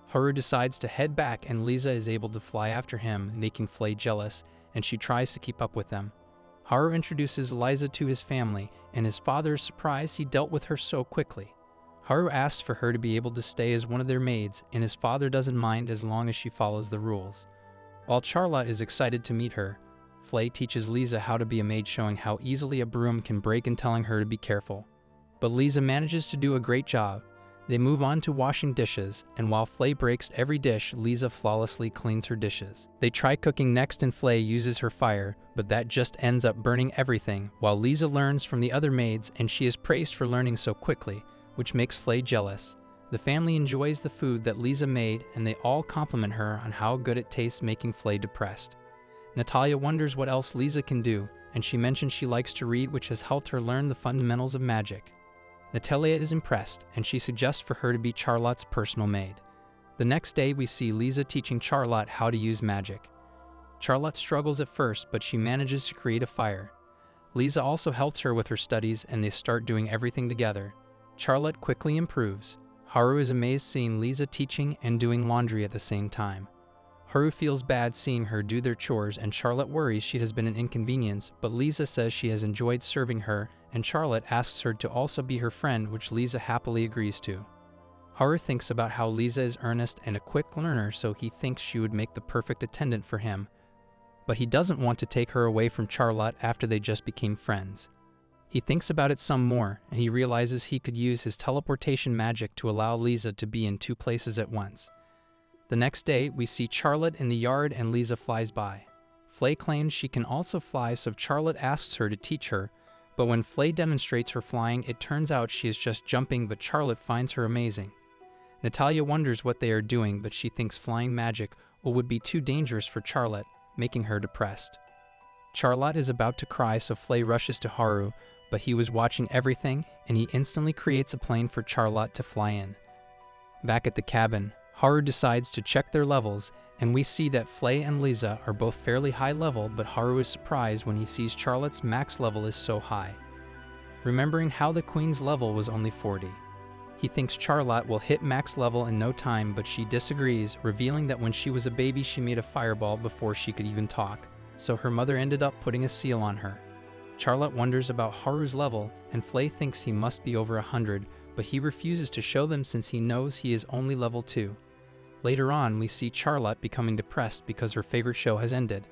Haru decides to head back, and Lisa is able to fly after him, making Flay jealous, and she tries to keep up with them. Haru introduces Liza to his family, and his father is surprised he dealt with her so quickly. Haru asks for her to be able to stay as one of their maids, and his father doesn't mind as long as she follows the rules. While Charlotte is excited to meet her, Flay teaches Lisa how to be a maid, showing how easily a broom can break and telling her to be careful. But Lisa manages to do a great job. They move on to washing dishes, and while Flay breaks every dish, Lisa flawlessly cleans her dishes. They try cooking next, and Flay uses her fire, but that just ends up burning everything, while Lisa learns from the other maids, and she is praised for learning so quickly, which makes Flay jealous. The family enjoys the food that Lisa made, and they all compliment her on how good it tastes, making Flay depressed. Natalia wonders what else Lisa can do, and she mentions she likes to read, which has helped her learn the fundamentals of magic. Natalia is impressed, and she suggests for her to be Charlotte's personal maid. The next day we see Lisa teaching Charlotte how to use magic. Charlotte struggles at first, but she manages to create a fire. Lisa also helps her with her studies, and they start doing everything together. Charlotte quickly improves. Haru is amazed seeing Lisa teaching and doing laundry at the same time. Haru feels bad seeing her do their chores, and Charlotte worries she has been an inconvenience, but Lisa says she has enjoyed serving her, and Charlotte asks her to also be her friend, which Lisa happily agrees to. Haru thinks about how Lisa is earnest and a quick learner, so he thinks she would make the perfect attendant for him. But he doesn't want to take her away from Charlotte after they just became friends. He thinks about it some more, and he realizes he could use his teleportation magic to allow Lisa to be in two places at once. The next day, we see Charlotte in the yard and Lisa flies by. Flay claims she can also fly, so Charlotte asks her to teach her, but when Flay demonstrates her flying, it turns out she is just jumping, but Charlotte finds her amazing. Natalia wonders what they are doing, but she thinks flying magic would be too dangerous for Charlotte, making her depressed. Charlotte is about to cry, so Flay rushes to Haru, but he was watching everything, and he instantly creates a plane for Charlotte to fly in. Back at the cabin, Haru decides to check their levels, and we see that Flay and Lisa are both fairly high level, but Haru is surprised when he sees Charlotte's max level is so high. Remembering how the Queen's level was only 40. He thinks Charlotte will hit max level in no time, but she disagrees, revealing that when she was a baby she made a fireball before she could even talk, so her mother ended up putting a seal on her. Charlotte wonders about Haru's level, and Flay thinks he must be over 100, but he refuses to show them since he knows he is only level 2. Later on, we see Charlotte becoming depressed because her favorite show has ended.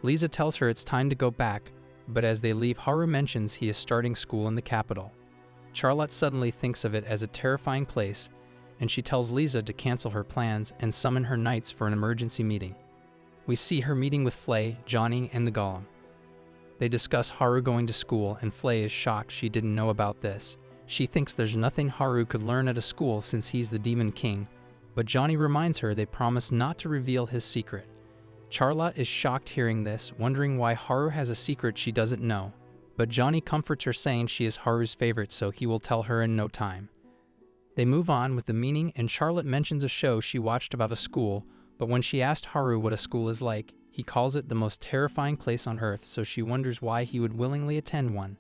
Lisa tells her it's time to go back, but as they leave, Haru mentions he is starting school in the capital. Charlotte suddenly thinks of it as a terrifying place, and she tells Lisa to cancel her plans and summon her knights for an emergency meeting. We see her meeting with Flay, Johnny, and the Golem. They discuss Haru going to school, and Flay is shocked she didn't know about this. She thinks there's nothing Haru could learn at a school since he's the Demon King, but Johnny reminds her they promised not to reveal his secret. Charlotte is shocked hearing this, wondering why Haru has a secret she doesn't know, but Johnny comforts her saying she is Haru's favorite, so he will tell her in no time. They move on with the meeting, and Charlotte mentions a show she watched about a school, but when she asked Haru what a school is like, he calls it the most terrifying place on earth, so she wonders why he would willingly attend one.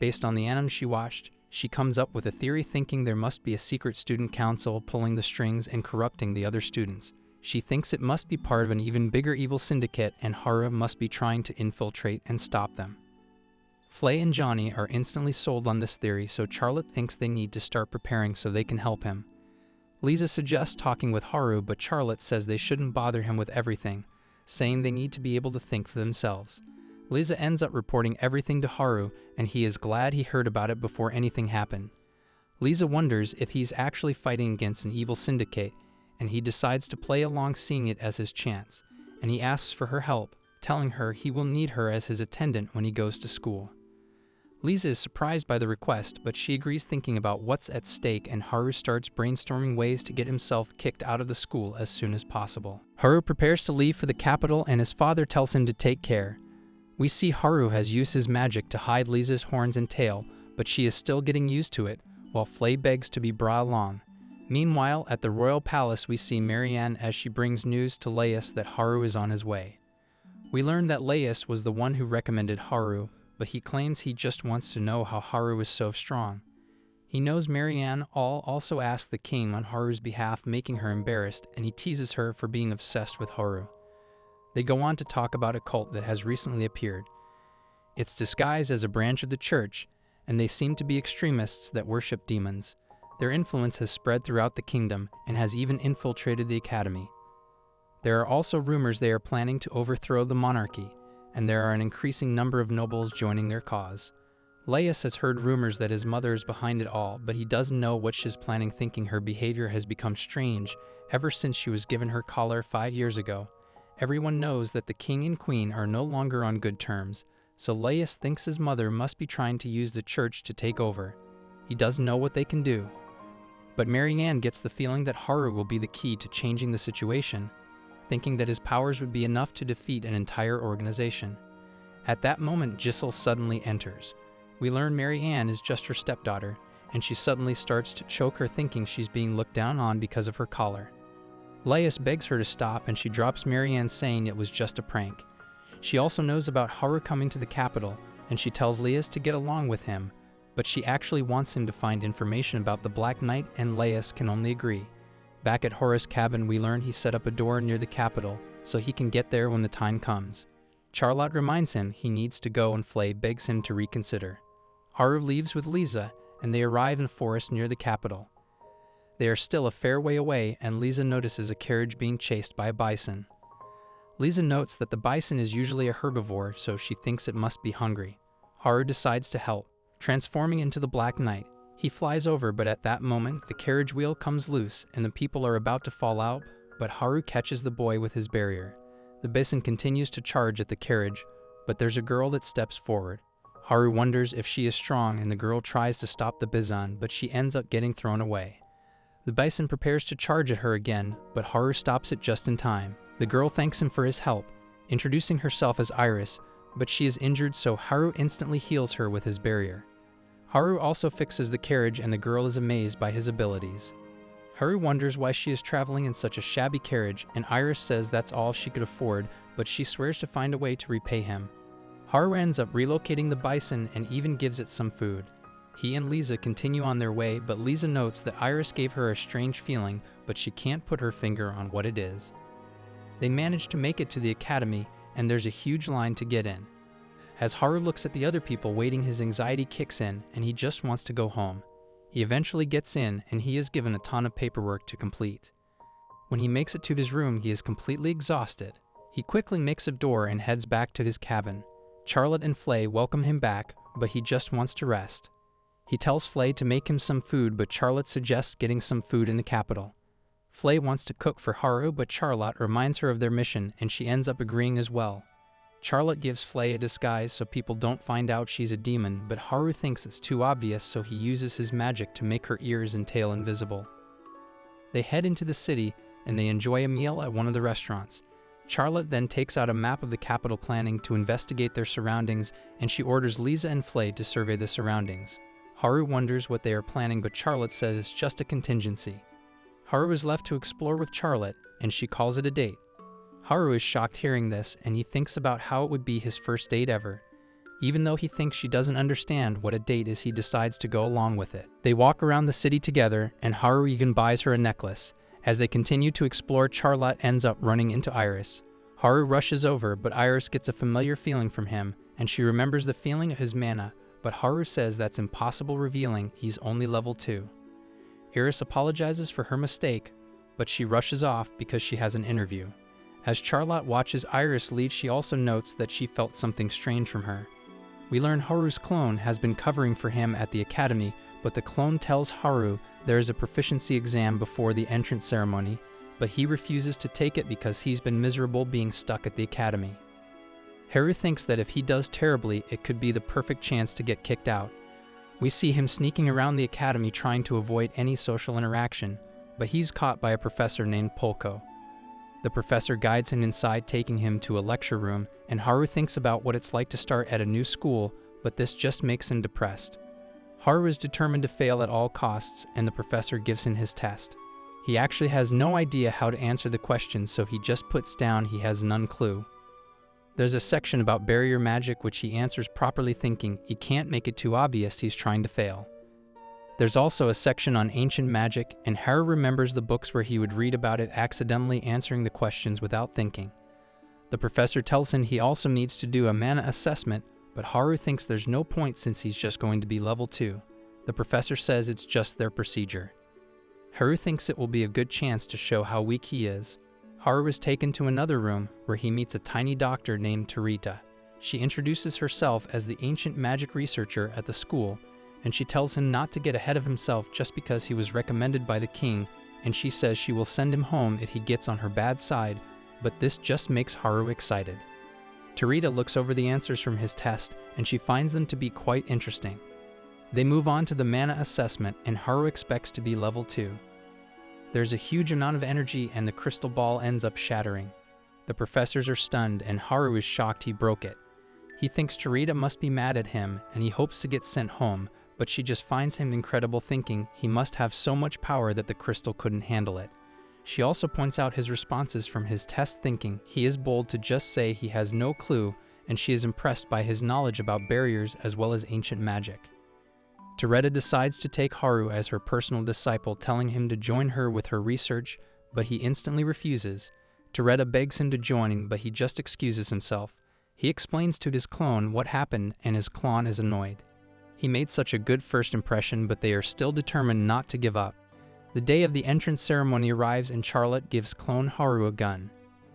Based on the anime she watched, she comes up with a theory thinking there must be a secret student council pulling the strings and corrupting the other students. She thinks it must be part of an even bigger evil syndicate, and Haru must be trying to infiltrate and stop them. Flay and Johnny are instantly sold on this theory, so Charlotte thinks they need to start preparing so they can help him. Lisa suggests talking with Haru, but Charlotte says they shouldn't bother him with everything, saying they need to be able to think for themselves. Lisa ends up reporting everything to Haru, and he is glad he heard about it before anything happened. Lisa wonders if he's actually fighting against an evil syndicate, and he decides to play along, seeing it as his chance, and he asks for her help, telling her he will need her as his attendant when he goes to school. Lisa is surprised by the request, but she agrees, thinking about what's at stake, and Haru starts brainstorming ways to get himself kicked out of the school as soon as possible. Haru prepares to leave for the capital, and his father tells him to take care. We see Haru has used his magic to hide Lisa's horns and tail, but she is still getting used to it, while Flay begs to be brought along. Meanwhile, at the royal palace, we see Marianne as she brings news to Laius that Haru is on his way. We learn that Laius was the one who recommended Haru, but he claims he just wants to know how Haru is so strong. He knows Marianne also asked the king on Haru's behalf, making her embarrassed, and he teases her for being obsessed with Haru. They go on to talk about a cult that has recently appeared. It's disguised as a branch of the church, and they seem to be extremists that worship demons. Their influence has spread throughout the kingdom and has even infiltrated the academy. There are also rumors they are planning to overthrow the monarchy, and there are an increasing number of nobles joining their cause. Laius has heard rumors that his mother is behind it all, but he doesn't know what she's planning, thinking her behavior has become strange ever since she was given her collar 5 years ago. Everyone knows that the king and queen are no longer on good terms, so Laius thinks his mother must be trying to use the church to take over. He doesn't know what they can do. But Marianne gets the feeling that Haru will be the key to changing the situation, thinking that his powers would be enough to defeat an entire organization. At that moment, Giselle suddenly enters. We learn Marianne is just her stepdaughter, and she suddenly starts to choke her, thinking she's being looked down on because of her collar. Laius begs her to stop, and she drops Marianne, saying it was just a prank. She also knows about Haru coming to the capital, and she tells Laius to get along with him, but she actually wants him to find information about the Black Knight, and Laius can only agree. Back at Horace's cabin, we learn he set up a door near the capital so he can get there when the time comes. Charlotte reminds him he needs to go, and Flay begs him to reconsider. Haru leaves with Lisa, and they arrive in a forest near the capital. They are still a fair way away, and Lisa notices a carriage being chased by a bison. Lisa notes that the bison is usually a herbivore, so she thinks it must be hungry. Haru decides to help, transforming into the Black Knight. He flies over, but at that moment, the carriage wheel comes loose, and the people are about to fall out, but Haru catches the boy with his barrier. The bison continues to charge at the carriage, but there's a girl that steps forward. Haru wonders if she is strong, and the girl tries to stop the bison, but she ends up getting thrown away. The bison prepares to charge at her again, but Haru stops it just in time. The girl thanks him for his help, introducing herself as Iris, but she is injured, so Haru instantly heals her with his barrier. Haru also fixes the carriage, and the girl is amazed by his abilities. Haru wonders why she is traveling in such a shabby carriage, and Iris says that's all she could afford, but she swears to find a way to repay him. Haru ends up relocating the bison and even gives it some food. He and Lisa continue on their way, but Lisa notes that Iris gave her a strange feeling, but she can't put her finger on what it is. They manage to make it to the academy, and there's a huge line to get in. As Haru looks at the other people waiting, his anxiety kicks in, and he just wants to go home. He eventually gets in, and he is given a ton of paperwork to complete. When he makes it to his room, he is completely exhausted. He quickly makes a door and heads back to his cabin. Charlotte and Flay welcome him back, but he just wants to rest. He tells Flay to make him some food, but Charlotte suggests getting some food in the capital. Flay wants to cook for Haru, but Charlotte reminds her of their mission, and she ends up agreeing as well. Charlotte gives Flay a disguise so people don't find out she's a demon, but Haru thinks it's too obvious, so he uses his magic to make her ears and tail invisible. They head into the city, and they enjoy a meal at one of the restaurants. Charlotte then takes out a map of the capital, planning to investigate their surroundings, and she orders Lisa and Flay to survey the surroundings. Haru wonders what they are planning, but Charlotte says it's just a contingency. Haru is left to explore with Charlotte, and she calls it a date. Haru is shocked hearing this, and he thinks about how it would be his first date ever. Even though he thinks she doesn't understand what a date is, he decides to go along with it. They walk around the city together, and Haru even buys her a necklace. As they continue to explore, Charlotte ends up running into Iris. Haru rushes over, but Iris gets a familiar feeling from him, and she remembers the feeling of his mana, but Haru says that's impossible, revealing he's only level 2. Iris apologizes for her mistake, but she rushes off because she has an interview. As Charlotte watches Iris leave, she also notes that she felt something strange from her. We learn Haru's clone has been covering for him at the academy, but the clone tells Haru there is a proficiency exam before the entrance ceremony, but he refuses to take it because he's been miserable being stuck at the academy. Haru thinks that if he does terribly, it could be the perfect chance to get kicked out. We see him sneaking around the academy trying to avoid any social interaction, but he's caught by a professor named Polko. The professor guides him inside, taking him to a lecture room, and Haru thinks about what it's like to start at a new school, but this just makes him depressed. Haru is determined to fail at all costs, and the professor gives him his test. He actually has no idea how to answer the questions, so he just puts down he has none clue. There's a section about barrier magic which he answers properly, thinking he can't make it too obvious he's trying to fail. There's also a section on ancient magic, and Haru remembers the books where he would read about it, accidentally answering the questions without thinking. The professor tells him he also needs to do a mana assessment, but Haru thinks there's no point since he's just going to be level 2. The professor says it's just their procedure. Haru thinks it will be a good chance to show how weak he is. Haru is taken to another room where he meets a tiny doctor named Tarita. She introduces herself as the ancient magic researcher at the school, and she tells him not to get ahead of himself just because he was recommended by the king, and she says she will send him home if he gets on her bad side, but this just makes Haru excited. Tarita looks over the answers from his test, and she finds them to be quite interesting. They move on to the mana assessment, and Haru expects to be level 2. There's a huge amount of energy, and the crystal ball ends up shattering. The professors are stunned, and Haru is shocked he broke it. He thinks Tarita must be mad at him, and he hopes to get sent home, but she just finds him incredible, thinking he must have so much power that the crystal couldn't handle it. She also points out his responses from his test, thinking he is bold to just say he has no clue, and she is impressed by his knowledge about barriers as well as ancient magic. Toretta decides to take Haru as her personal disciple, telling him to join her with her research, but he instantly refuses. Toretta begs him to join, but he just excuses himself. He explains to his clone what happened, and his clone is annoyed. He made such a good first impression, but they are still determined not to give up. The day of the entrance ceremony arrives and Charlotte gives clone Haru a gun.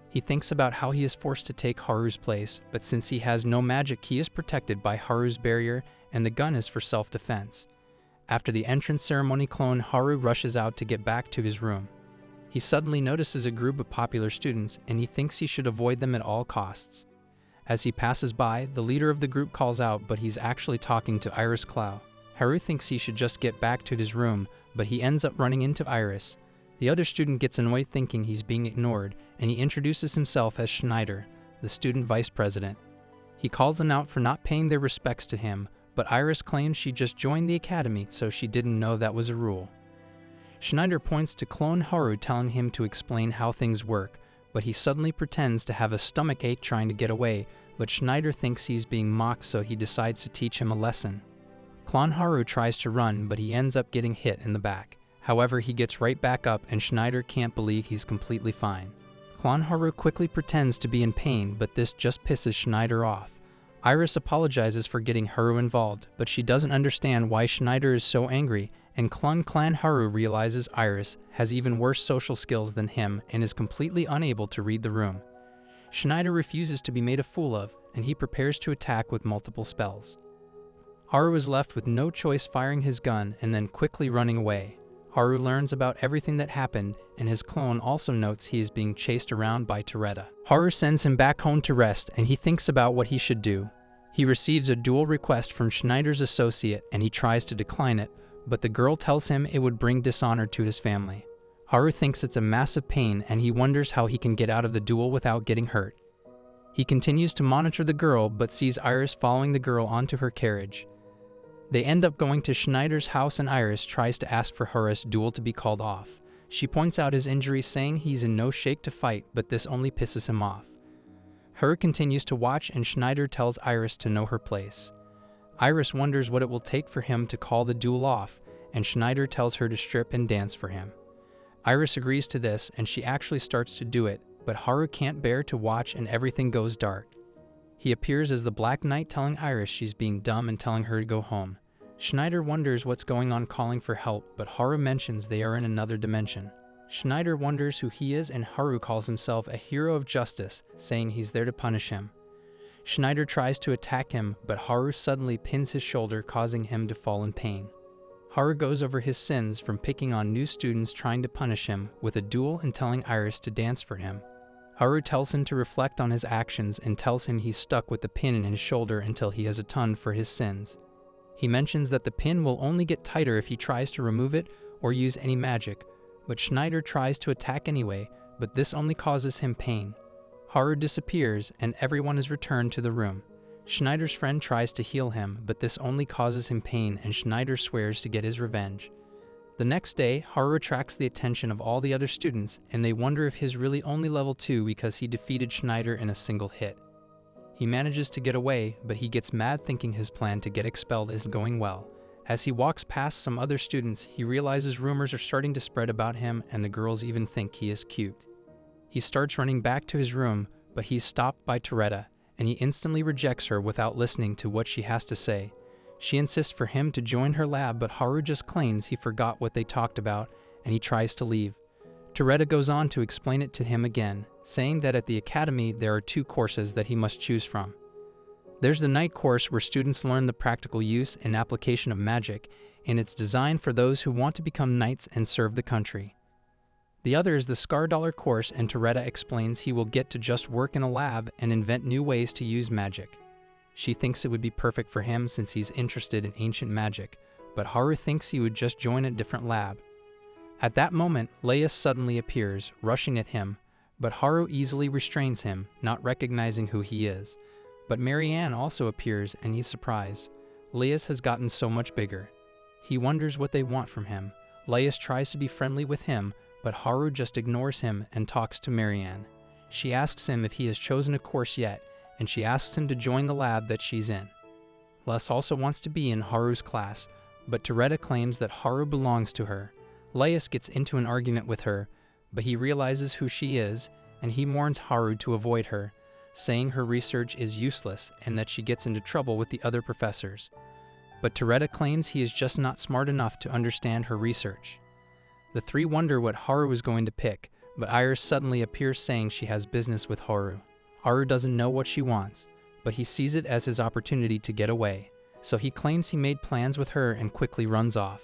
He thinks about how he is forced to take Haru's place, but since he has no magic, he is protected by Haru's barrier, and the gun is for self-defense. After the entrance ceremony, clone Haru rushes out to get back to his room. He suddenly notices a group of popular students, and he thinks he should avoid them at all costs. As he passes by, the leader of the group calls out, but he's actually talking to Iris Clow. Haru thinks he should just get back to his room, but he ends up running into Iris. The other student gets annoyed thinking he's being ignored, and he introduces himself as Schneider, the student vice president. He calls them out for not paying their respects to him, but Iris claims she just joined the academy, so she didn't know that was a rule. Schneider points to clone Haru, telling him to explain how things work, but he suddenly pretends to have a stomach ache trying to get away, but Schneider thinks he's being mocked, so he decides to teach him a lesson. Clone Haru tries to run, but he ends up getting hit in the back. However, he gets right back up, and Schneider can't believe he's completely fine. Clone Haru quickly pretends to be in pain, but this just pisses Schneider off. Iris apologizes for getting Haru involved, but she doesn't understand why Schneider is so angry, and Clan Haru realizes Iris has even worse social skills than him and is completely unable to read the room. Schneider refuses to be made a fool of, and he prepares to attack with multiple spells. Haru is left with no choice, firing his gun and then quickly running away. Haru learns about everything that happened, and his clone also notes he is being chased around by Toretta. Haru sends him back home to rest, and he thinks about what he should do. He receives a duel request from Schneider's associate, and he tries to decline it, but the girl tells him it would bring dishonor to his family. Haru thinks it's a massive pain, and he wonders how he can get out of the duel without getting hurt. He continues to monitor the girl, but sees Iris following the girl onto her carriage. They end up going to Schneider's house, and Iris tries to ask for Haru's duel to be called off. She points out his injury, saying he's in no shape to fight, but this only pisses him off. Haru continues to watch, and Schneider tells Iris to know her place. Iris wonders what it will take for him to call the duel off, and Schneider tells her to strip and dance for him. Iris agrees to this, and she actually starts to do it, but Haru can't bear to watch, and everything goes dark. He appears as the Black Knight, telling Iris she's being dumb and telling her to go home. Schneider wonders what's going on, calling for help, but Haru mentions they are in another dimension. Schneider wonders who he is, and Haru calls himself a hero of justice, saying he's there to punish him. Schneider tries to attack him, but Haru suddenly pins his shoulder, causing him to fall in pain. Haru goes over his sins from picking on new students trying to punish him with a duel and telling Iris to dance for him. Haru tells him to reflect on his actions and tells him he's stuck with the pin in his shoulder until he has atoned for his sins. He mentions that the pin will only get tighter if he tries to remove it or use any magic, but Schneider tries to attack anyway, but this only causes him pain. Haru disappears, and everyone is returned to the room. Schneider's friend tries to heal him, but this only causes him pain, and Schneider swears to get his revenge. The next day, Haru attracts the attention of all the other students, and they wonder if he's really only level 2 because he defeated Schneider in a single hit. He manages to get away, but he gets mad thinking his plan to get expelled isn't going well. As he walks past some other students, he realizes rumors are starting to spread about him, and the girls even think he is cute. He starts running back to his room, but he's stopped by Toretta, and he instantly rejects her without listening to what she has to say. She insists for him to join her lab, but Haru just claims he forgot what they talked about, and he tries to leave. Toretta goes on to explain it to him again, saying that at the academy there are 2 courses that he must choose from. There's the night course, where students learn the practical use and application of magic, and it's designed for those who want to become knights and serve the country. The other is the Scar Dollar course, and Toretta explains he will get to just work in a lab and invent new ways to use magic. She thinks it would be perfect for him since he's interested in ancient magic, but Haru thinks he would just join a different lab. At that moment, Laius suddenly appears, rushing at him, but Haru easily restrains him, not recognizing who he is. But Marianne also appears, and he's surprised. Laius has gotten so much bigger. He wonders what they want from him. Laius tries to be friendly with him, but Haru just ignores him and talks to Marianne. She asks him if he has chosen a course yet, and she asks him to join the lab that she's in. Les also wants to be in Haru's class, but Toretta claims that Haru belongs to her. Laius gets into an argument with her, but he realizes who she is, and he warns Haru to avoid her, saying her research is useless and that she gets into trouble with the other professors. But Toretta claims he is just not smart enough to understand her research. The three wonder what Haru is going to pick, but Iris suddenly appears saying she has business with Haru. Haru doesn't know what she wants, but he sees it as his opportunity to get away, so he claims he made plans with her and quickly runs off.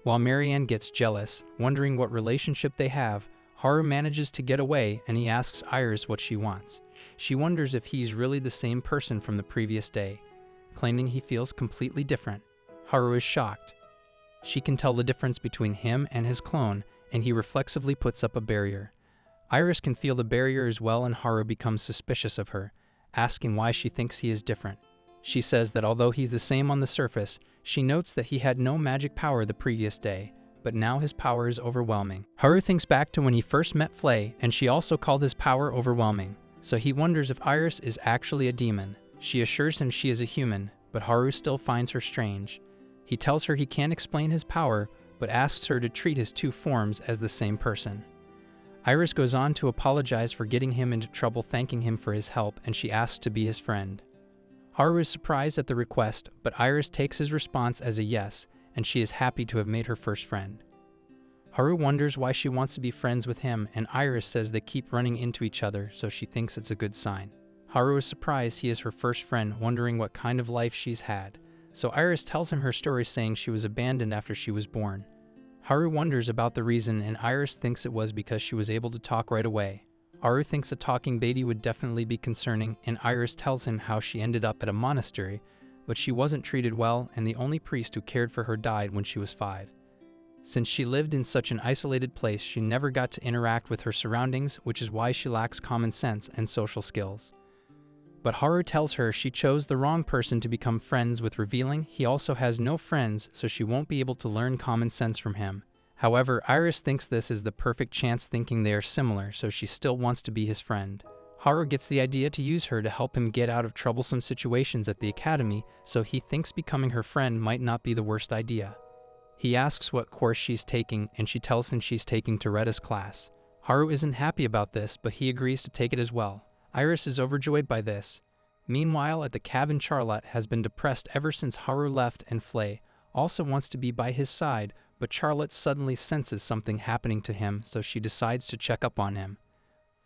While Marianne gets jealous, wondering what relationship they have, Haru manages to get away and he asks Iris what she wants. She wonders if he's really the same person from the previous day, claiming he feels completely different. Haru is shocked. She can tell the difference between him and his clone, and he reflexively puts up a barrier. Iris can feel the barrier as well, and Haru becomes suspicious of her, asking why she thinks he is different. She says that although he's the same on the surface, she notes that he had no magic power the previous day, but now his power is overwhelming. Haru thinks back to when he first met Flay, and she also called his power overwhelming, so he wonders if Iris is actually a demon. She assures him she is a human, but Haru still finds her strange. He tells her he can't explain his power, but asks her to treat his two forms as the same person. Iris goes on to apologize for getting him into trouble, thanking him for his help, and she asks to be his friend. Haru is surprised at the request, but Iris takes his response as a yes, and she is happy to have made her first friend. Haru wonders why she wants to be friends with him, and Iris says they keep running into each other, so she thinks it's a good sign. Haru is surprised he is her first friend, wondering what kind of life she's had, so Iris tells him her story, saying she was abandoned after she was born. Haru wonders about the reason, and Iris thinks it was because she was able to talk right away. Haru thinks a talking baby would definitely be concerning, and Iris tells him how she ended up at a monastery, but she wasn't treated well, and the only priest who cared for her died when she was 5. Since she lived in such an isolated place, she never got to interact with her surroundings, which is why she lacks common sense and social skills. But Haru tells her she chose the wrong person to become friends with, revealing he also has no friends, so she won't be able to learn common sense from him. However, Iris thinks this is the perfect chance, thinking they are similar, so she still wants to be his friend. Haru gets the idea to use her to help him get out of troublesome situations at the academy, so he thinks becoming her friend might not be the worst idea. He asks what course she's taking, and she tells him she's taking Toretta's class. Haru isn't happy about this, but he agrees to take it as well. Iris is overjoyed by this. Meanwhile, at the cabin, Charlotte has been depressed ever since Haru left, and Flay also wants to be by his side, but Charlotte suddenly senses something happening to him, so she decides to check up on him.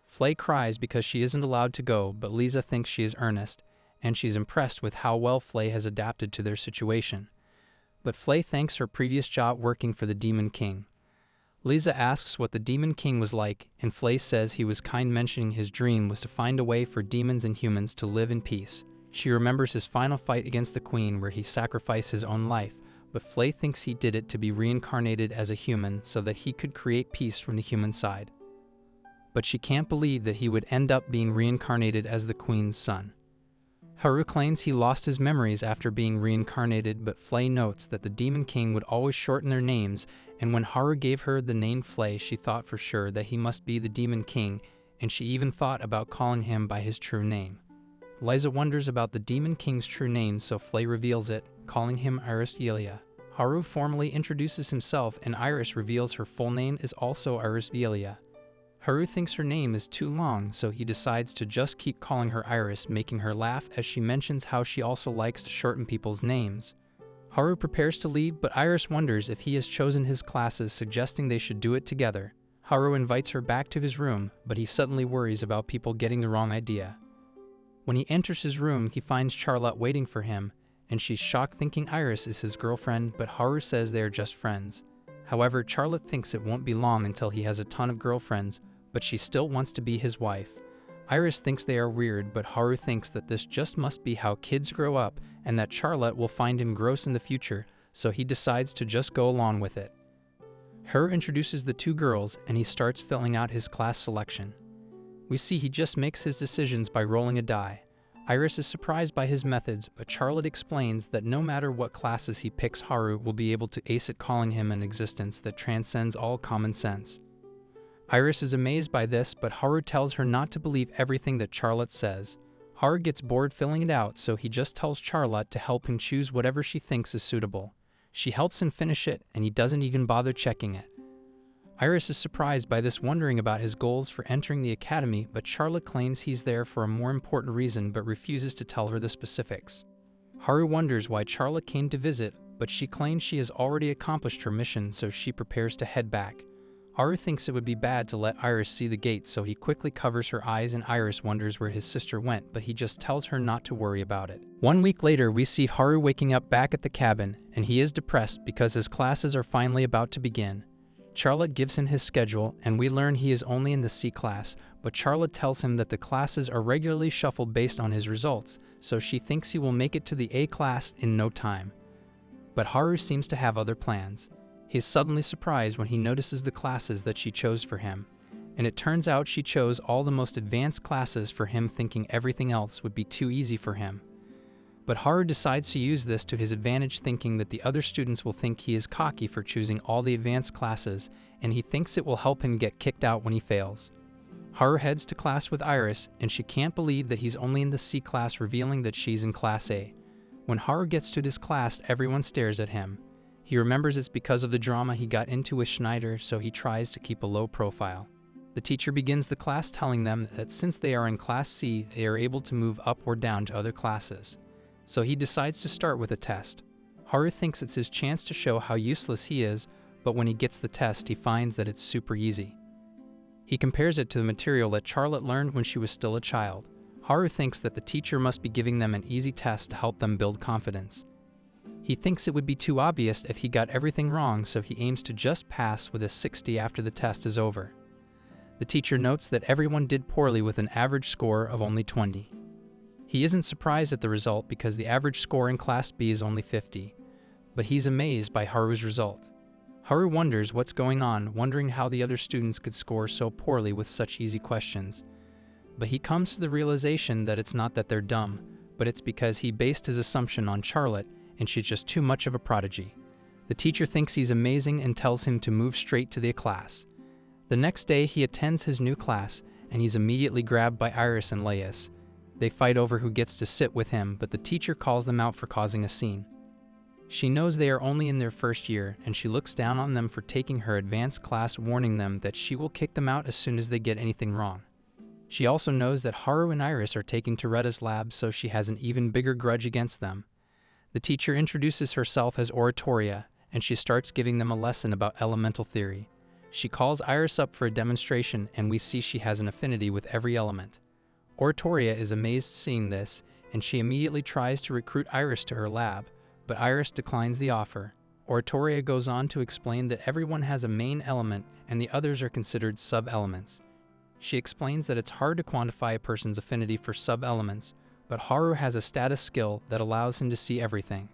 Flay cries because she isn't allowed to go, but Lisa thinks she is earnest, and she's impressed with how well Flay has adapted to their situation. But Flay thanks her previous job working for the Demon King. Lisa asks what the Demon King was like, and Flay says he was kind, mentioning his dream was to find a way for demons and humans to live in peace. She remembers his final fight against the Queen, where he sacrificed his own life, but Flay thinks he did it to be reincarnated as a human so that he could create peace from the human side. But she can't believe that he would end up being reincarnated as the Queen's son. Haru claims he lost his memories after being reincarnated, but Flay notes that the Demon King would always shorten their names, and when Haru gave her the name Flay, she thought for sure that he must be the Demon King, and she even thought about calling him by his true name. Liza wonders about the Demon King's true name, so Flay reveals it, calling him Iris Vielia. Haru formally introduces himself, and Iris reveals her full name is also Iris Vielia. Haru thinks her name is too long, so he decides to just keep calling her Iris, making her laugh as she mentions how she also likes to shorten people's names. Haru prepares to leave, but Iris wonders if he has chosen his classes, suggesting they should do it together. Haru invites her back to his room, but he suddenly worries about people getting the wrong idea. When he enters his room, he finds Charlotte waiting for him, and she's shocked, thinking Iris is his girlfriend, but Haru says they are just friends. However, Charlotte thinks it won't be long until he has a ton of girlfriends, but she still wants to be his wife. Iris thinks they are weird, but Haru thinks that this just must be how kids grow up, and that Charlotte will find him gross in the future, so he decides to just go along with it. Haru introduces the two girls, and he starts filling out his class selection. We see he just makes his decisions by rolling a die. Iris is surprised by his methods, but Charlotte explains that no matter what classes he picks, Haru will be able to ace it, calling him an existence that transcends all common sense. Iris is amazed by this, but Haru tells her not to believe everything that Charlotte says. Haru gets bored filling it out, so he just tells Charlotte to help him choose whatever she thinks is suitable. She helps him finish it, and he doesn't even bother checking it. Iris is surprised by this, wondering about his goals for entering the academy, but Charlotte claims he's there for a more important reason but refuses to tell her the specifics. Haru wonders why Charlotte came to visit, but she claims she has already accomplished her mission, so she prepares to head back. Haru thinks it would be bad to let Iris see the gate, so he quickly covers her eyes, and Iris wonders where his sister went, but he just tells her not to worry about it. 1 week later, we see Haru waking up back at the cabin, and he is depressed because his classes are finally about to begin. Charlotte gives him his schedule, and we learn he is only in the C class, but Charlotte tells him that the classes are regularly shuffled based on his results, so she thinks he will make it to the A class in no time. But Haru seems to have other plans. He is suddenly surprised when he notices the classes that she chose for him, and it turns out she chose all the most advanced classes for him, thinking everything else would be too easy for him. But Haru decides to use this to his advantage, thinking that the other students will think he is cocky for choosing all the advanced classes, and he thinks it will help him get kicked out when he fails. Haru heads to class with Iris, and she can't believe that he's only in the C class, revealing that she's in Class A. When Haru gets to this class, everyone stares at him. He remembers it's because of the drama he got into with Schneider, so he tries to keep a low profile. The teacher begins the class telling them that since they are in Class C, they are able to move up or down to other classes. So he decides to start with a test. Haru thinks it's his chance to show how useless he is, but when he gets the test, he finds that it's super easy. He compares it to the material that Charlotte learned when she was still a child. Haru thinks that the teacher must be giving them an easy test to help them build confidence. He thinks it would be too obvious if he got everything wrong, so he aims to just pass with a 60 after the test is over. The teacher notes that everyone did poorly with an average score of only 20. He isn't surprised at the result because the average score in Class B is only 50, but he's amazed by Haru's result. Haru wonders what's going on, wondering how the other students could score so poorly with such easy questions. But he comes to the realization that it's not that they're dumb, but it's because he based his assumption on Charlotte, and she's just too much of a prodigy. The teacher thinks he's amazing and tells him to move straight to the class. The next day, he attends his new class, and he's immediately grabbed by Iris and Laius. They fight over who gets to sit with him, but the teacher calls them out for causing a scene. She knows they are only in their first year, and she looks down on them for taking her advanced class, warning them that she will kick them out as soon as they get anything wrong. She also knows that Haru and Iris are taking Toretta's lab, so she has an even bigger grudge against them. The teacher introduces herself as Oratoria, and she starts giving them a lesson about elemental theory. She calls Iris up for a demonstration, and we see she has an affinity with every element. Oratoria is amazed seeing this, and she immediately tries to recruit Iris to her lab, but Iris declines the offer. Oratoria goes on to explain that everyone has a main element, and the others are considered sub-elements. She explains that it's hard to quantify a person's affinity for sub-elements, but Haru has a status skill that allows him to see everything.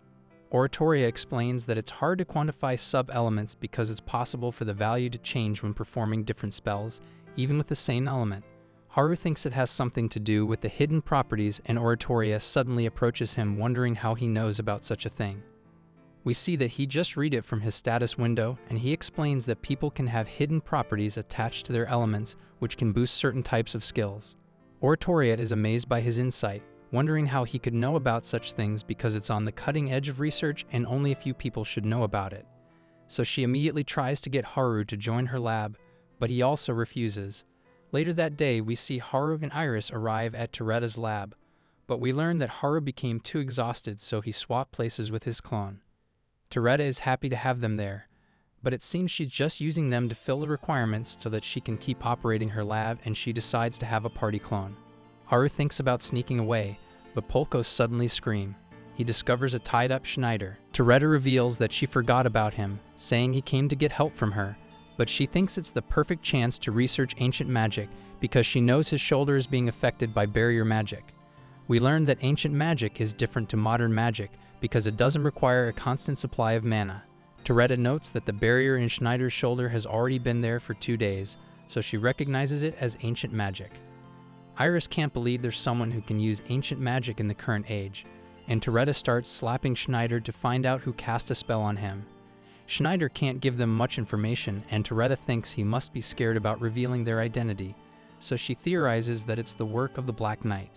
Oratoria explains that it's hard to quantify sub-elements because it's possible for the value to change when performing different spells, even with the same element. Haru thinks it has something to do with the hidden properties, and Oratoria suddenly approaches him, wondering how he knows about such a thing. We see that he just read it from his status window, and he explains that people can have hidden properties attached to their elements, which can boost certain types of skills. Oratoria is amazed by his insight, wondering how he could know about such things because it's on the cutting edge of research and only a few people should know about it. So she immediately tries to get Haru to join her lab, but he also refuses. Later that day, we see Haru and Iris arrive at Toretta's lab, but we learn that Haru became too exhausted, so he swapped places with his clone. Toretta is happy to have them there, but it seems she's just using them to fill the requirements so that she can keep operating her lab, and she decides to have a party clone. Haru thinks about sneaking away, but Polko suddenly screams. He discovers a tied-up Schneider. Toretta reveals that she forgot about him, saying he came to get help from her, but she thinks it's the perfect chance to research ancient magic because she knows his shoulder is being affected by barrier magic. We learn that ancient magic is different to modern magic because it doesn't require a constant supply of mana. Toretta notes that the barrier in Schneider's shoulder has already been there for 2 days, so she recognizes it as ancient magic. Iris can't believe there's someone who can use ancient magic in the current age, and Toretta starts slapping Schneider to find out who cast a spell on him. Schneider can't give them much information, and Toretta thinks he must be scared about revealing their identity, so she theorizes that it's the work of the Black Knight.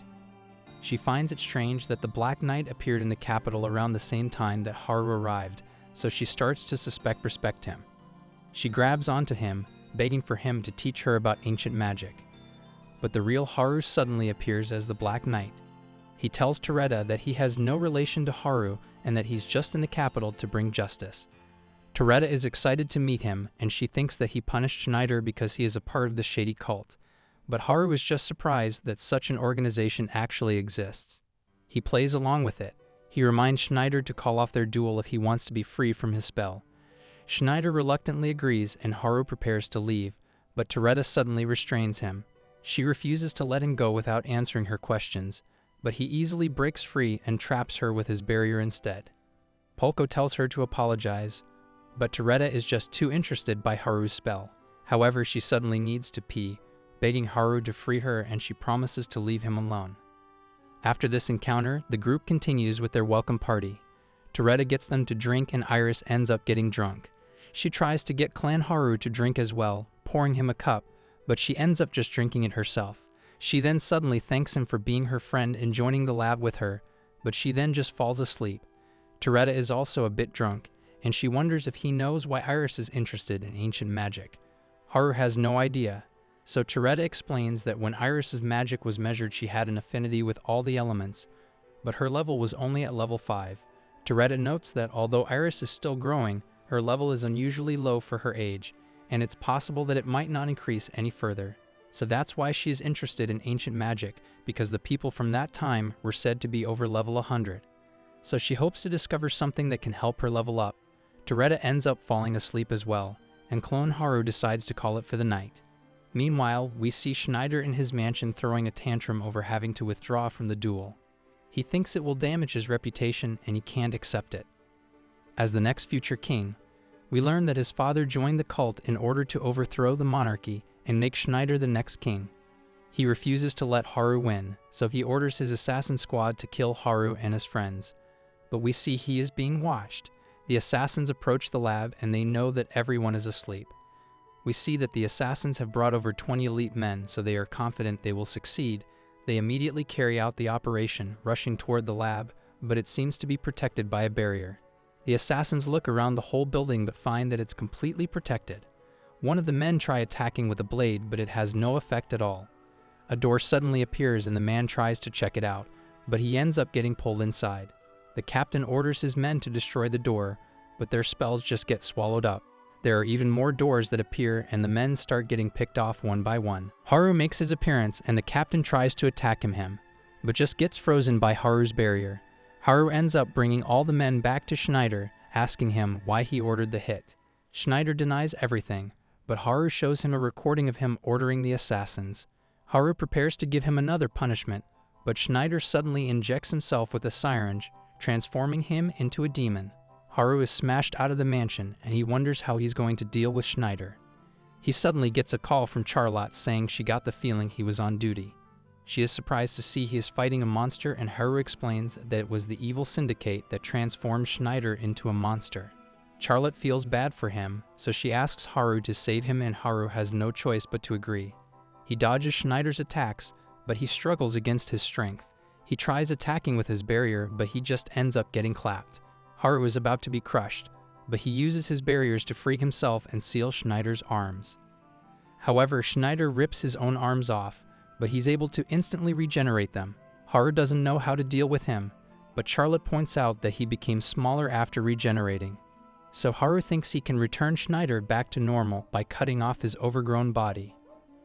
She finds it strange that the Black Knight appeared in the capital around the same time that Haru arrived, so she starts to respect him. She grabs onto him, begging for him to teach her about ancient magic. But the real Haru suddenly appears as the Black Knight. He tells Toretta that he has no relation to Haru and that he's just in the capital to bring justice. Toretta is excited to meet him, and she thinks that he punished Schneider because he is a part of the shady cult. But Haru is just surprised that such an organization actually exists. He plays along with it. He reminds Schneider to call off their duel if he wants to be free from his spell. Schneider reluctantly agrees and Haru prepares to leave, but Toretta suddenly restrains him. She refuses to let him go without answering her questions, but he easily breaks free and traps her with his barrier instead. Polko tells her to apologize, but Toretta is just too interested by Haru's spell. However, she suddenly needs to pee, begging Haru to free her, and she promises to leave him alone. After this encounter, the group continues with their welcome party. Toretta gets them to drink and Iris ends up getting drunk. She tries to get Clan Haru to drink as well, pouring him a cup, but she ends up just drinking it herself. She then suddenly thanks him for being her friend and joining the lab with her, but she then just falls asleep. Toretta is also a bit drunk, and she wonders if he knows why Iris is interested in ancient magic. Haru has no idea, so Toretta explains that when Iris's magic was measured she had an affinity with all the elements, but her level was only at level 5. Toretta notes that although Iris is still growing, her level is unusually low for her age, and it's possible that it might not increase any further. So that's why she is interested in ancient magic, because the people from that time were said to be over level 100. So she hopes to discover something that can help her level up. Toretta ends up falling asleep as well, and Clone Haru decides to call it for the night. Meanwhile, we see Schneider in his mansion throwing a tantrum over having to withdraw from the duel. He thinks it will damage his reputation and he can't accept it. As the next future king, we learn that his father joined the cult in order to overthrow the monarchy and make Schneider the next king. He refuses to let Haru win, so he orders his assassin squad to kill Haru and his friends. But we see he is being watched. The assassins approach the lab and they know that everyone is asleep. We see that the assassins have brought over 20 elite men, so they are confident they will succeed. They immediately carry out the operation, rushing toward the lab, but it seems to be protected by a barrier. The assassins look around the whole building but find that it's completely protected. One of the men try attacking with a blade, but it has no effect at all. A door suddenly appears and the man tries to check it out, but he ends up getting pulled inside. The captain orders his men to destroy the door, but their spells just get swallowed up. There are even more doors that appear and the men start getting picked off one by one. Haru makes his appearance and the captain tries to attack him, but just gets frozen by Haru's barrier. Haru ends up bringing all the men back to Schneider, asking him why he ordered the hit. Schneider denies everything, but Haru shows him a recording of him ordering the assassins. Haru prepares to give him another punishment, but Schneider suddenly injects himself with a syringe, transforming him into a demon. Haru is smashed out of the mansion, and he wonders how he's going to deal with Schneider. He suddenly gets a call from Charlotte saying she got the feeling he was on duty. She is surprised to see he is fighting a monster, and Haru explains that it was the evil syndicate that transformed Schneider into a monster. Charlotte feels bad for him, so she asks Haru to save him, and Haru has no choice but to agree. He dodges Schneider's attacks, but he struggles against his strength. He tries attacking with his barrier, but he just ends up getting clapped. Haru is about to be crushed, but he uses his barriers to free himself and seal Schneider's arms. However, Schneider rips his own arms off, but he's able to instantly regenerate them. Haru doesn't know how to deal with him, but Charlotte points out that he became smaller after regenerating. So Haru thinks he can return Schneider back to normal by cutting off his overgrown body.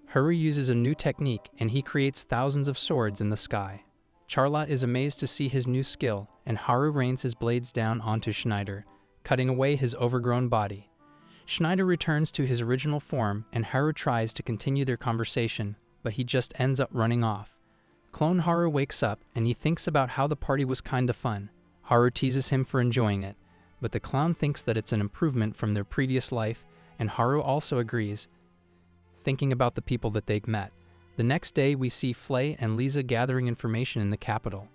Haru uses a new technique and he creates thousands of swords in the sky. Charlotte is amazed to see his new skill, and Haru rains his blades down onto Schneider, cutting away his overgrown body. Schneider returns to his original form, and Haru tries to continue their conversation, but he just ends up running off. Clone Haru wakes up, and he thinks about how the party was kinda fun. Haru teases him for enjoying it, but the clown thinks that it's an improvement from their previous life, and Haru also agrees, thinking about the people that they've met. The next day, we see Flay and Lisa gathering information in the capital.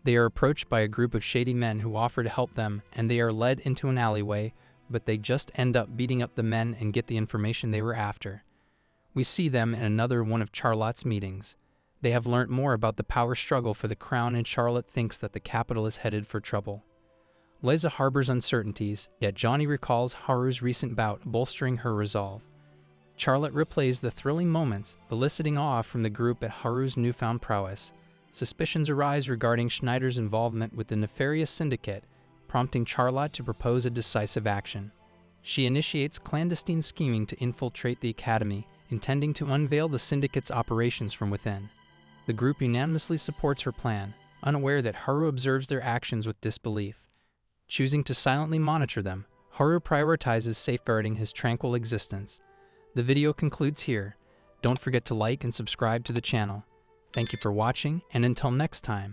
They are approached by a group of shady men who offer to help them, and they are led into an alleyway, but they just end up beating up the men and get the information they were after. We see them in another one of Charlotte's meetings. They have learnt more about the power struggle for the crown, and Charlotte thinks that the capital is headed for trouble. Liza harbors uncertainties, yet Johnny recalls Haru's recent bout, bolstering her resolve. Charlotte replays the thrilling moments, eliciting awe from the group at Haru's newfound prowess. Suspicions arise regarding Schneider's involvement with the nefarious syndicate, prompting Charlotte to propose a decisive action. She initiates clandestine scheming to infiltrate the academy, intending to unveil the syndicate's operations from within. The group unanimously supports her plan, unaware that Haru observes their actions with disbelief. Choosing to silently monitor them, Haru prioritizes safeguarding his tranquil existence. The video concludes here. Don't forget to like and subscribe to the channel. Thank you for watching, and until next time.